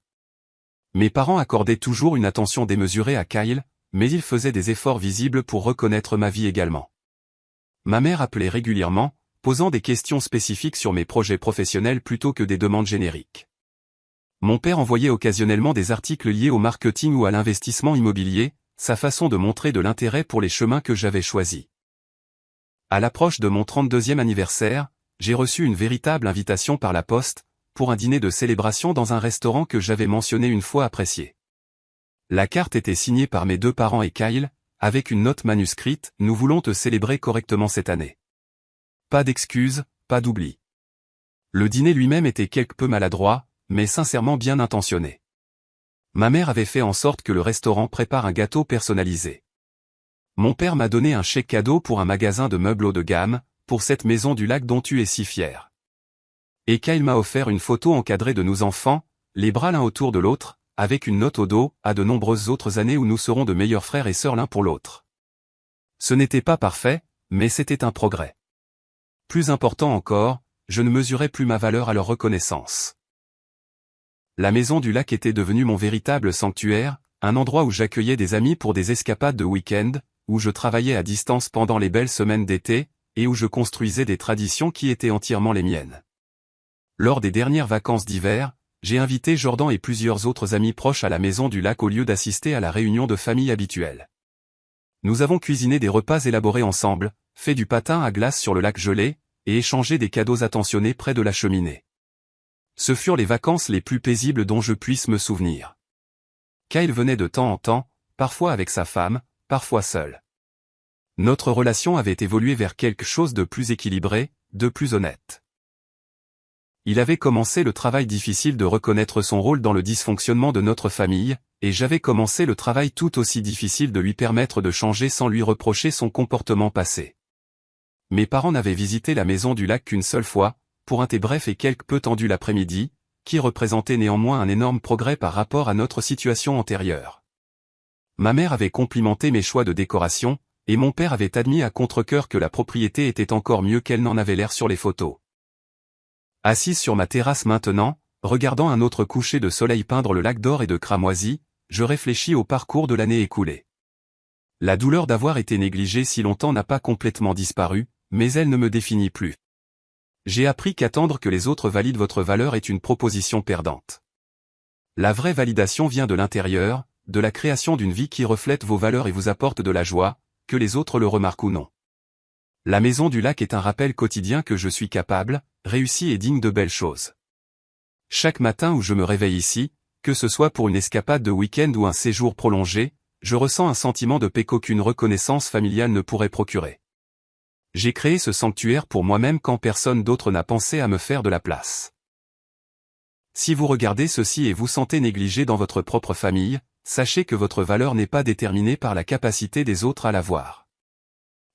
Mes parents accordaient toujours une attention démesurée à Kyle, mais ils faisaient des efforts visibles pour reconnaître ma vie également. Ma mère appelait régulièrement, posant des questions spécifiques sur mes projets professionnels plutôt que des demandes génériques. Mon père envoyait occasionnellement des articles liés au marketing ou à l'investissement immobilier, sa façon de montrer de l'intérêt pour les chemins que j'avais choisis. À l'approche de mon 32e anniversaire, j'ai reçu une véritable invitation par la poste, pour un dîner de célébration dans un restaurant que j'avais mentionné une fois apprécié. La carte était signée par mes 2 parents et Kyle, avec une note manuscrite « Nous voulons te célébrer correctement cette année. » Pas d'excuses, pas d'oubli. Le dîner lui-même était quelque peu maladroit, mais sincèrement bien intentionné. Ma mère avait fait en sorte que le restaurant prépare un gâteau personnalisé. Mon père m'a donné un chèque cadeau pour un magasin de meubles haut de gamme, pour cette maison du lac dont tu es si fier. Et Kyle m'a offert une photo encadrée de nos enfants, les bras l'un autour de l'autre, avec une note au dos, à de nombreuses autres années où nous serons de meilleurs frères et sœurs l'un pour l'autre. Ce n'était pas parfait, mais c'était un progrès. Plus important encore, je ne mesurais plus ma valeur à leur reconnaissance. La maison du lac était devenue mon véritable sanctuaire, un endroit où j'accueillais des amis pour des escapades de week-end, où je travaillais à distance pendant les belles semaines d'été, et où je construisais des traditions qui étaient entièrement les miennes. Lors des dernières vacances d'hiver, j'ai invité Jordan et plusieurs autres amis proches à la maison du lac au lieu d'assister à la réunion de famille habituelle. Nous avons cuisiné des repas élaborés ensemble, fait du patin à glace sur le lac gelé, et échangé des cadeaux attentionnés près de la cheminée. Ce furent les vacances les plus paisibles dont je puisse me souvenir. Kyle venait de temps en temps, parfois avec sa femme, parfois seul. Notre relation avait évolué vers quelque chose de plus équilibré, de plus honnête. Il avait commencé le travail difficile de reconnaître son rôle dans le dysfonctionnement de notre famille, et j'avais commencé le travail tout aussi difficile de lui permettre de changer sans lui reprocher son comportement passé. Mes parents n'avaient visité la maison du lac qu'une seule fois, pour un thé bref et quelque peu tendu l'après-midi, qui représentait néanmoins un énorme progrès par rapport à notre situation antérieure. Ma mère avait complimenté mes choix de décoration, et mon père avait admis à contre-cœur que la propriété était encore mieux qu'elle n'en avait l'air sur les photos. Assise sur ma terrasse maintenant, regardant un autre coucher de soleil peindre le lac d'or et de cramoisi, je réfléchis au parcours de l'année écoulée. La douleur d'avoir été négligée si longtemps n'a pas complètement disparu, mais elle ne me définit plus. J'ai appris qu'attendre que les autres valident votre valeur est une proposition perdante. La vraie validation vient de l'intérieur, de la création d'une vie qui reflète vos valeurs et vous apporte de la joie, que les autres le remarquent ou non. La maison du lac est un rappel quotidien que je suis capable, réussi et digne de belles choses. Chaque matin où je me réveille ici, que ce soit pour une escapade de week-end ou un séjour prolongé, je ressens un sentiment de paix qu'aucune reconnaissance familiale ne pourrait procurer. J'ai créé ce sanctuaire pour moi-même quand personne d'autre n'a pensé à me faire de la place. Si vous regardez ceci et vous sentez négligé dans votre propre famille, sachez que votre valeur n'est pas déterminée par la capacité des autres à la voir.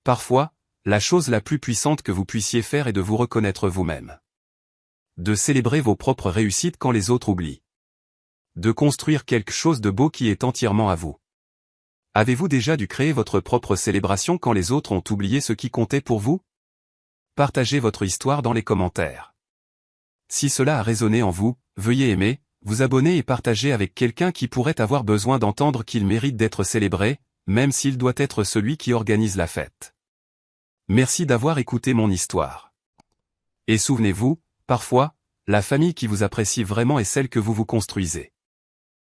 Parfois, la chose la plus puissante que vous puissiez faire est de vous reconnaître vous-même. De célébrer vos propres réussites quand les autres oublient. De construire quelque chose de beau qui est entièrement à vous. Avez-vous déjà dû créer votre propre célébration quand les autres ont oublié ce qui comptait pour vous? Partagez votre histoire dans les commentaires. Si cela a résonné en vous, veuillez aimer, vous abonner et partager avec quelqu'un qui pourrait avoir besoin d'entendre qu'il mérite d'être célébré, même s'il doit être celui qui organise la fête. Merci d'avoir écouté mon histoire. Et souvenez-vous, parfois, la famille qui vous apprécie vraiment est celle que vous vous construisez.